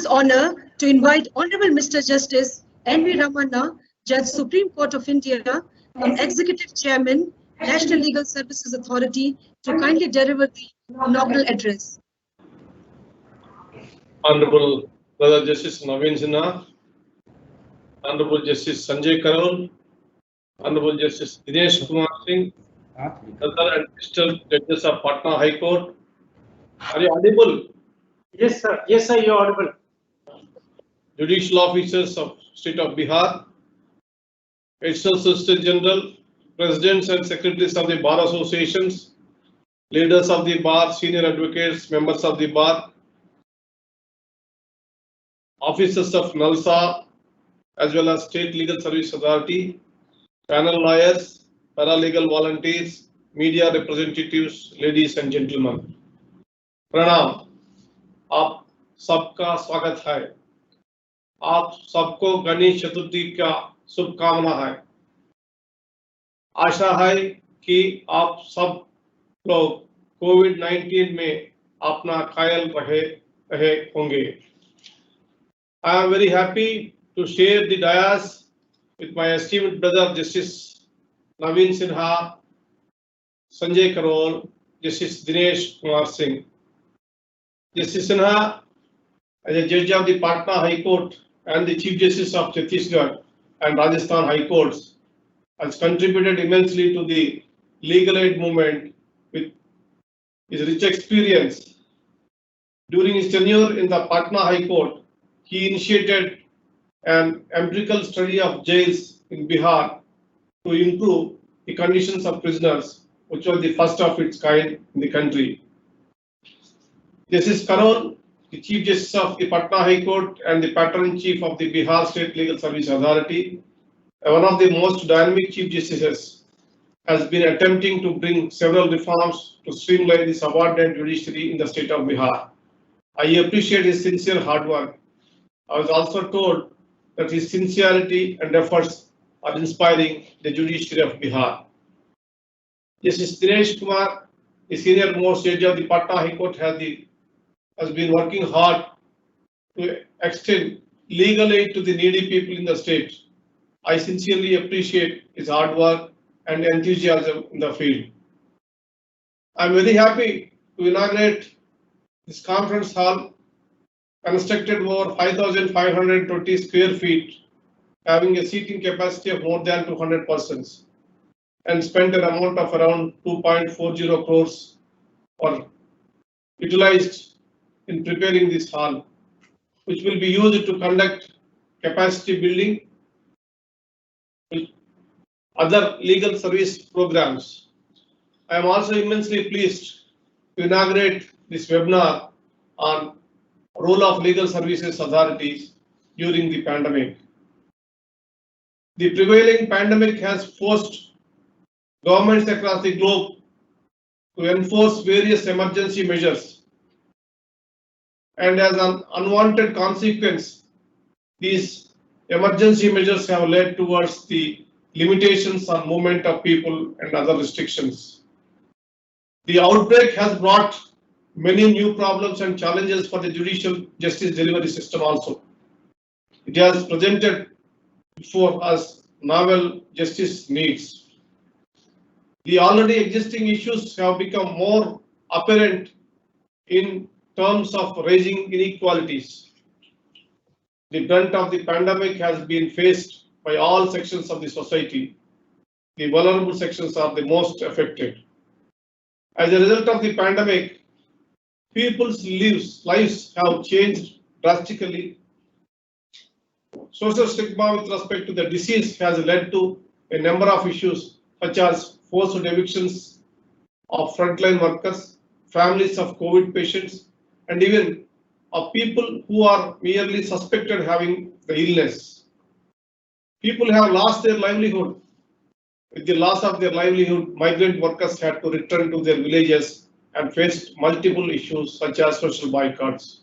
honor to invite Honorable Mr. Justice N.V. Ramanna, Judge Supreme Court of India and Executive Chairman, National Legal Services Authority, to kindly deliver the inaugural address. Honorable Brother Justice Naveen Sinha, Honorable Justice Sanjay Karol, Honorable Justice Dinesh Kumar Singh, Brother and Sister Judges of Patna High Court. Are you audible? Yes, sir. Yes, sir, you're audible. Judicial officers of State of Bihar, Additional Solicitor General, Presidents and Secretaries of the Bar Associations, leaders of the Bar, senior advocates, members of the Bar, officers of NALSA, as well as State Legal Service Authority, panel lawyers, paralegal volunteers, media representatives, ladies and gentlemen. प्रणाम, आप सबका स्वागत है। आप सबको गणेश चतुर्थी का शुभकामना है। आशा है कि आप सब लोग कोविड-19 में अपना ख्याल रहे होंगे। I am very happy to share the dais with my esteemed brother Justice Naveen Sinha, Sanjay Karol, Justice Dinesh Kumar Singh. Justice Sinha, as a judge of the Patna High Court and the Chief Justice of Chhattisgarh and Rajasthan High Courts, has contributed immensely to the legal aid movement with his rich experience. During his tenure in the Patna High Court, he initiated an empirical study of jails in Bihar to improve the conditions of prisoners, which was the first of its kind in the country. Justice Karol, the Chief Justice of the Patna High Court and the Patron Chief of the Bihar State Legal Service Authority, one of the most dynamic Chief Justices, has been attempting to bring several reforms to streamline the subordinate judiciary in the state of Bihar. I appreciate his sincere hard work. I was also told that his sincerity and efforts are inspiring the judiciary of Bihar. Justice Dinesh Kumar, the senior most judge of the Patna High Court, has been working hard to extend legal aid to the needy people in the state. I sincerely appreciate his hard work and enthusiasm in the field. I am very happy to inaugurate this conference hall, constructed over 5,520 square feet, having a seating capacity of more than 200 persons, and spent an amount of around 2.40 crores or utilized in preparing this hall, which will be used to conduct capacity building with other legal service programs. I am also immensely pleased to inaugurate this webinar on role of legal services authorities during the pandemic. The prevailing pandemic has forced governments across the globe to enforce various emergency measures, and as an unwanted consequence, these emergency measures have led towards the limitations on movement of people and other restrictions. The outbreak has brought many new problems and challenges for the judicial justice delivery system also. It has presented before us novel justice needs. The already existing issues have become more apparent in terms of raising inequalities. The brunt of the pandemic has been faced by all sections of the society. The vulnerable sections are the most affected. As a result of the pandemic, people's lives have changed drastically. Social stigma with respect to the disease has led to a number of issues, such as forced evictions of frontline workers, families of COVID patients, and even of people who are merely suspected having the illness. People have lost their livelihood. With the loss of their livelihood, migrant workers had to return to their villages and faced multiple issues such as social boycotts.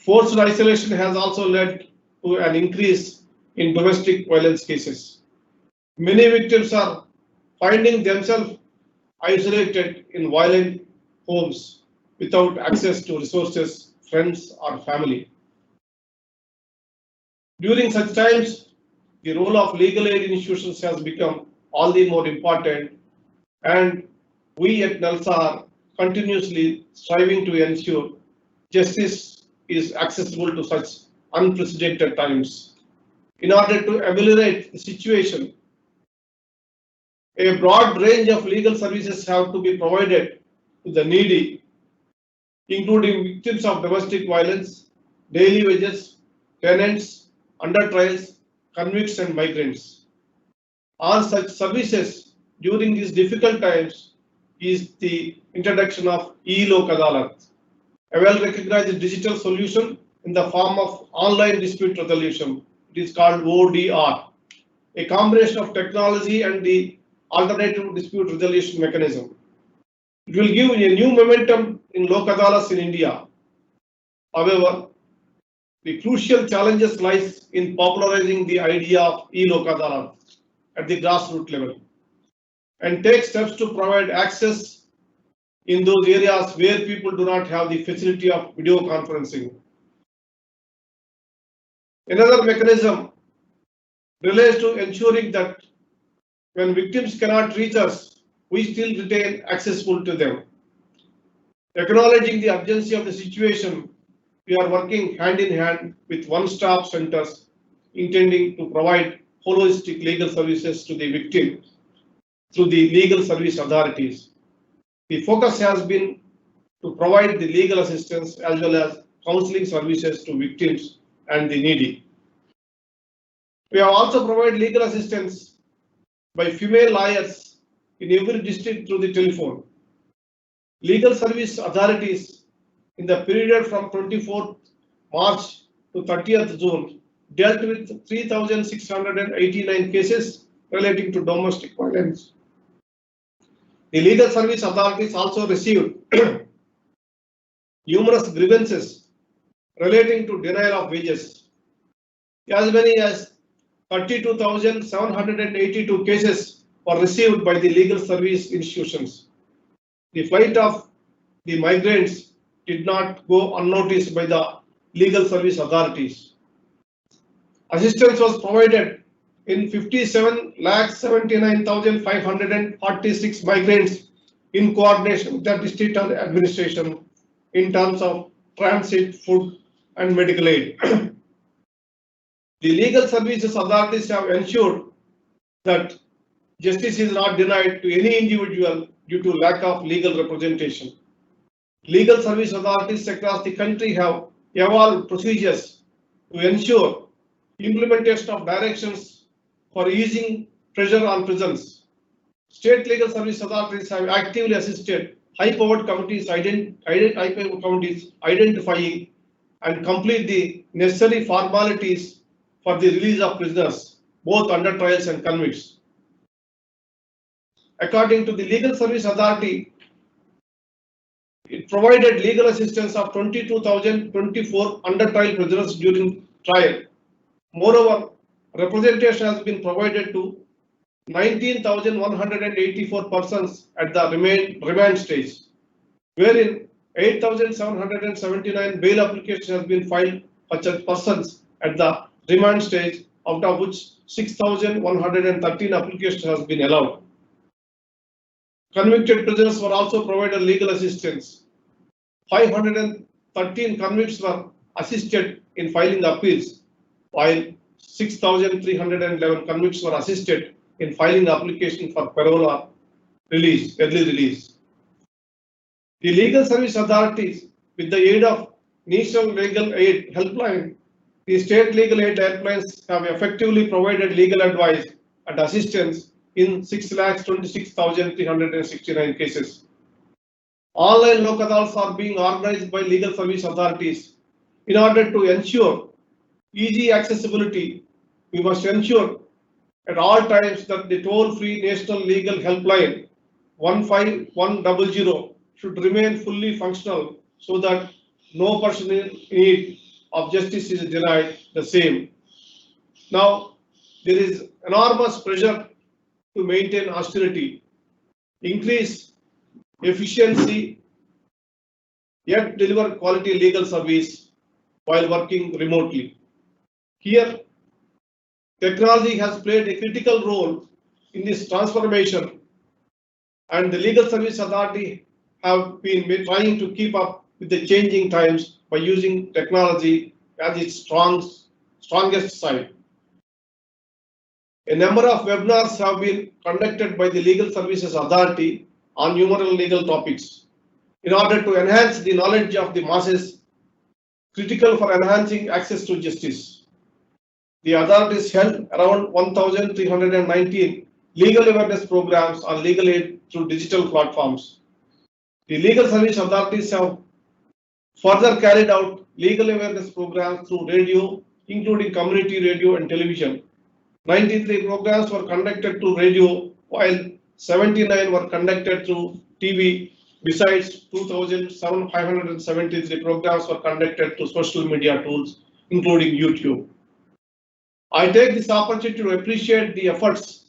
Forced isolation has also led to an increase in domestic violence cases. Many victims are finding themselves isolated in violent homes without access to resources, friends, or family. During such times, the role of legal aid institutions has become all the more important, and we at NALSA are continuously striving to ensure justice is accessible to such unprecedented times. In order to ameliorate the situation, a broad range of legal services have to be provided to the needy, including victims of domestic violence, daily wages, tenants, under trials, convicts, and migrants. All such services during these difficult times is the introduction of e-Lok Adalat, a well-recognized digital solution in the form of online dispute resolution. It is called ODR, a combination of technology and the alternative dispute resolution mechanism. It will give a new momentum in Lok Adalats in India. However, the crucial challenges lies in popularizing the idea of e-Lok Adalat at the grassroots level and take steps to provide access in those areas where people do not have the facility of video conferencing. Another mechanism relates to ensuring that when victims cannot reach us, we still retain accessible to them. Acknowledging the urgency of the situation, we are working hand in hand with one-stop centers intending to provide holistic legal services to the victim through the legal service authorities. The focus has been to provide the legal assistance as well as counseling services to victims and the needy. We have also provided legal assistance by female lawyers in every district through the telephone. Legal service authorities in the period from 24th March to 30th June dealt with 3,689 cases relating to domestic violence. The legal service authorities also received numerous grievances relating to denial of wages. As many as 32,782 cases were received by the legal service institutions. The plight of the migrants did not go unnoticed by the legal service authorities. Assistance was provided in 57,79,546 migrants in coordination with the district administration in terms of transit, food, and medical aid. The legal services authorities have ensured that justice is not denied to any individual due to lack of legal representation. Legal service authorities across the country have evolved procedures to ensure implementation of directions for easing pressure on prisons. State legal service authorities have actively assisted high-powered committees identifying and complete the necessary formalities for the release of prisoners, both under trials and convicts. According to the Legal Service Authority, it provided legal assistance of 22,024 under trial prisoners during trial. Moreover, representation has been provided to 19,184 persons at the remand stage, wherein 8,779 bail applications has been filed for such persons at the remand stage, out of which 6,113 applications has been allowed. Convicted prisoners were also provided legal assistance. 513 convicts were assisted in filing appeals, while 6,311 convicts were assisted in filing application for parole or release, early release. The legal service authorities, with the aid of National Legal Aid Helpline, the state legal aid helplines have effectively provided legal advice and assistance in 6,26,369 cases. Online Lok Adalats are being organized by legal service authorities. In order to ensure easy accessibility, we must ensure at all times that the toll-free National Legal Helpline 15100 should remain fully functional so that no person in need of justice is denied the same. Now, there is enormous pressure to maintain austerity, increase efficiency, yet deliver quality legal service while working remotely. Here, technology has played a critical role in this transformation, and the Legal Service Authority have been trying to keep up with the changing times by using technology as its strongest side. A number of webinars have been conducted by the Legal Services Authority on numerous legal topics in order to enhance the knowledge of the masses critical for enhancing access to justice. The authorities held around 1,319 legal awareness programs on legal aid through digital platforms. The legal service authorities have further carried out legal awareness programs through radio, including community radio and television. 93 programs were conducted through radio, while 79 were conducted through TV. Besides, 2,573 programs were conducted through social media tools, including YouTube. I take this opportunity to appreciate the efforts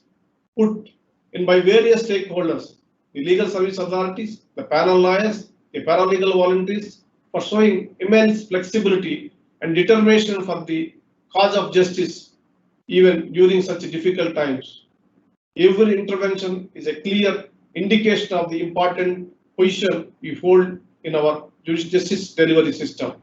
put in by various stakeholders, the legal service authorities, the panel lawyers, the paralegal volunteers, for showing immense flexibility and determination for the cause of justice, even during such difficult times. Every intervention is a clear indication of the important position we hold in our justice delivery system.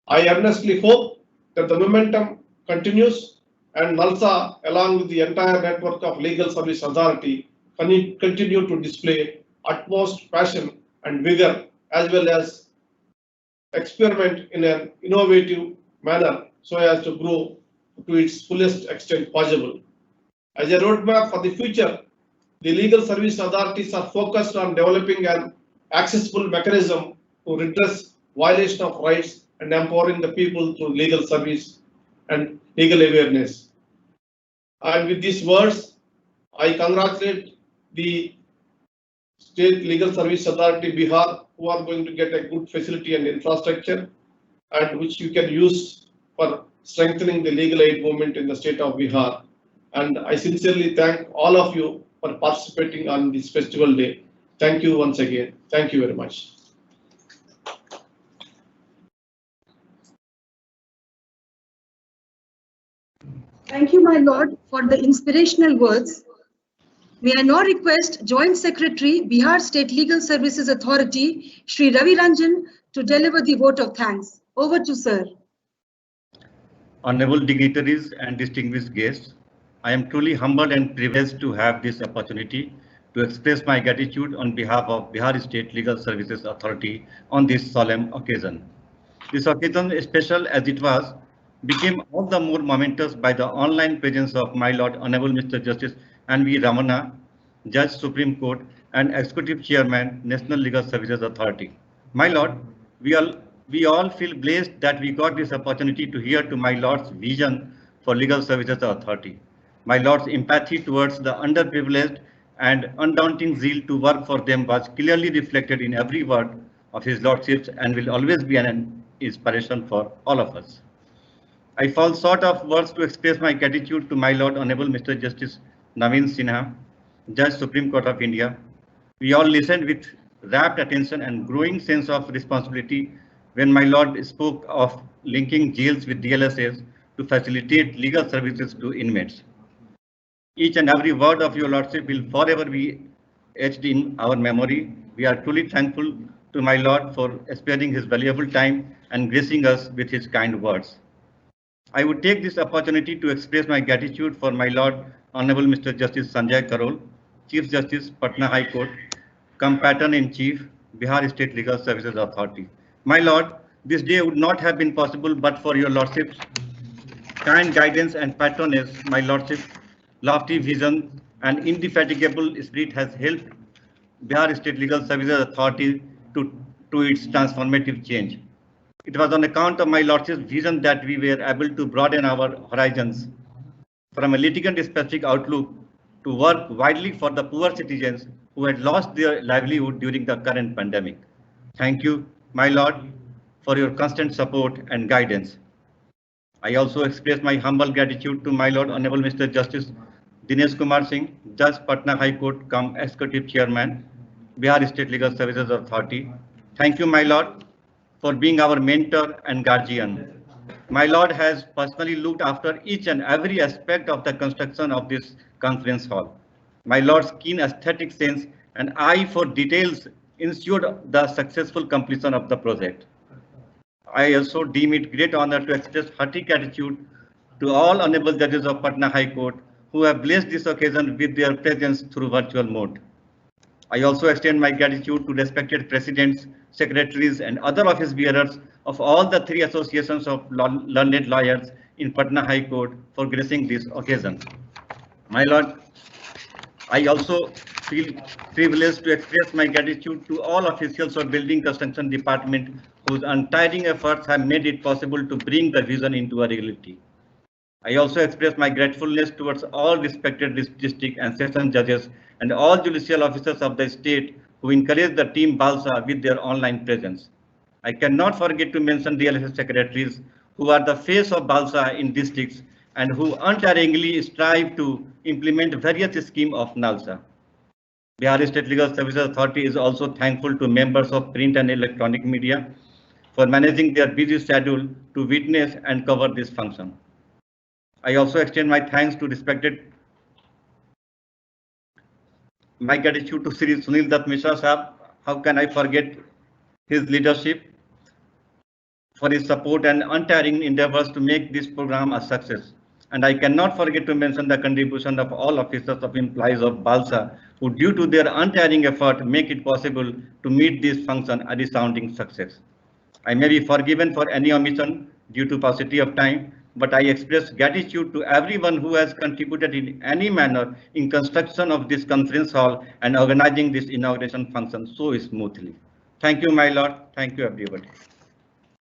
I earnestly hope that the momentum continues and NALSA, along with the entire network of Legal Service Authority, continue to display utmost passion and vigor, as well as experiment in an innovative manner so as to grow to its fullest extent possible. As a roadmap for the future, the legal service authorities are focused on developing an accessible mechanism to redress violation of rights and empowering the people through legal service and legal awareness. And with these words, I congratulate the State Legal Service Authority Bihar, who are going to get a good facility and infrastructure, and which you can use for strengthening the legal aid movement in the state of Bihar. And I sincerely thank all of you for participating on this festival day. Thank you once again. Thank you very much. Thank you, my lord, for the inspirational words. May I now request Joint Secretary, Bihar State Legal Services Authority, Shri Ravi Ranjan, to deliver the vote of thanks. Over to sir. Honorable dignitaries and distinguished guests, I am truly humbled and privileged to have this opportunity to express my gratitude on behalf of Bihar State Legal Services Authority on this solemn occasion. This occasion, special as it was, became all the more momentous by the online presence of my Lord Honorable Mr. Justice N.V. Ramana, Judge Supreme Court and Executive Chairman, National Legal Services Authority. My Lord, we all feel blessed that we got this opportunity to hear to my Lord's vision for Legal Services Authority. My Lord's empathy towards the underprivileged and undaunting zeal to work for them was clearly reflected in every word of his Lordship and will always be an inspiration for all of us. I fall short of words to express my gratitude to my Lord Honorable Mr. Justice Naveen Sinha, Judge Supreme Court of India. We all listened with rapt attention and growing sense of responsibility when my Lord spoke of linking jails with DLSS to facilitate legal services to inmates. Each and every word of your Lordship will forever be etched in our memory. We are truly thankful to my Lord for sparing his valuable time and gracing us with his kind words. I would take this opportunity to express my gratitude for my Lord Honorable Mr. Justice Sanjay Karol, Chief Justice, Patna High Court, cum Patron-in-Chief, Bihar State Legal Services Authority. My Lord, this day would not have been possible but for your Lordship's kind guidance and patronage. My Lordship's lofty vision and indefatigable spirit has helped Bihar State Legal Services Authority to its transformative change. It was on account of my Lordship's vision that we were able to broaden our horizons from a litigant-specific outlook to work widely for the poor citizens who had lost their livelihood during the current pandemic. Thank you, my Lord, for your constant support and guidance. I also express my humble gratitude to my Lord Honorable Mr. Justice Dinesh Kumar Singh, Judge Patna High Court, cum Executive Chairman, Bihar State Legal Services Authority. Thank you, my Lord, for being our mentor and guardian. My Lord has personally looked after each and every aspect of the construction of this conference hall. My Lord's keen aesthetic sense and eye for details ensured the successful completion of the project. I also deem it great honor to express hearty gratitude to all honorable judges of Patna High Court who have blessed this occasion with their presence through virtual mode. I also extend my gratitude to respected presidents, secretaries, and other office bearers of all the 3 associations of learned lawyers in Patna High Court for gracing this occasion. My Lord, I also feel privileged to express my gratitude to all officials of Building Construction Department whose untiring efforts have made it possible to bring the vision into a reality. I also express my gratefulness towards all respected district and session judges and all judicial officers of the state who encourage the team BALSA with their online presence. I cannot forget to mention the DLSS secretaries who are the face of BALSA in districts and who untiringly strive to implement various schemes of NALSA. Bihar State Legal Services Authority is also thankful to members of print and electronic media for managing their busy schedule to witness and cover this function. I also extend my thanks to my gratitude to Sri Sunil Dutt Mishra Sahab. How can I forget his leadership, for his support and untiring endeavors to make this program a success. And I cannot forget to mention the contribution of all officers of employees of BALSA who due to their untiring effort make it possible to meet this function a resounding success. I may be forgiven for any omission due to paucity of time, but I express gratitude to everyone who has contributed in any manner in construction of this conference hall and organizing this inauguration function so smoothly. Thank you, my Lord. Thank you, everybody.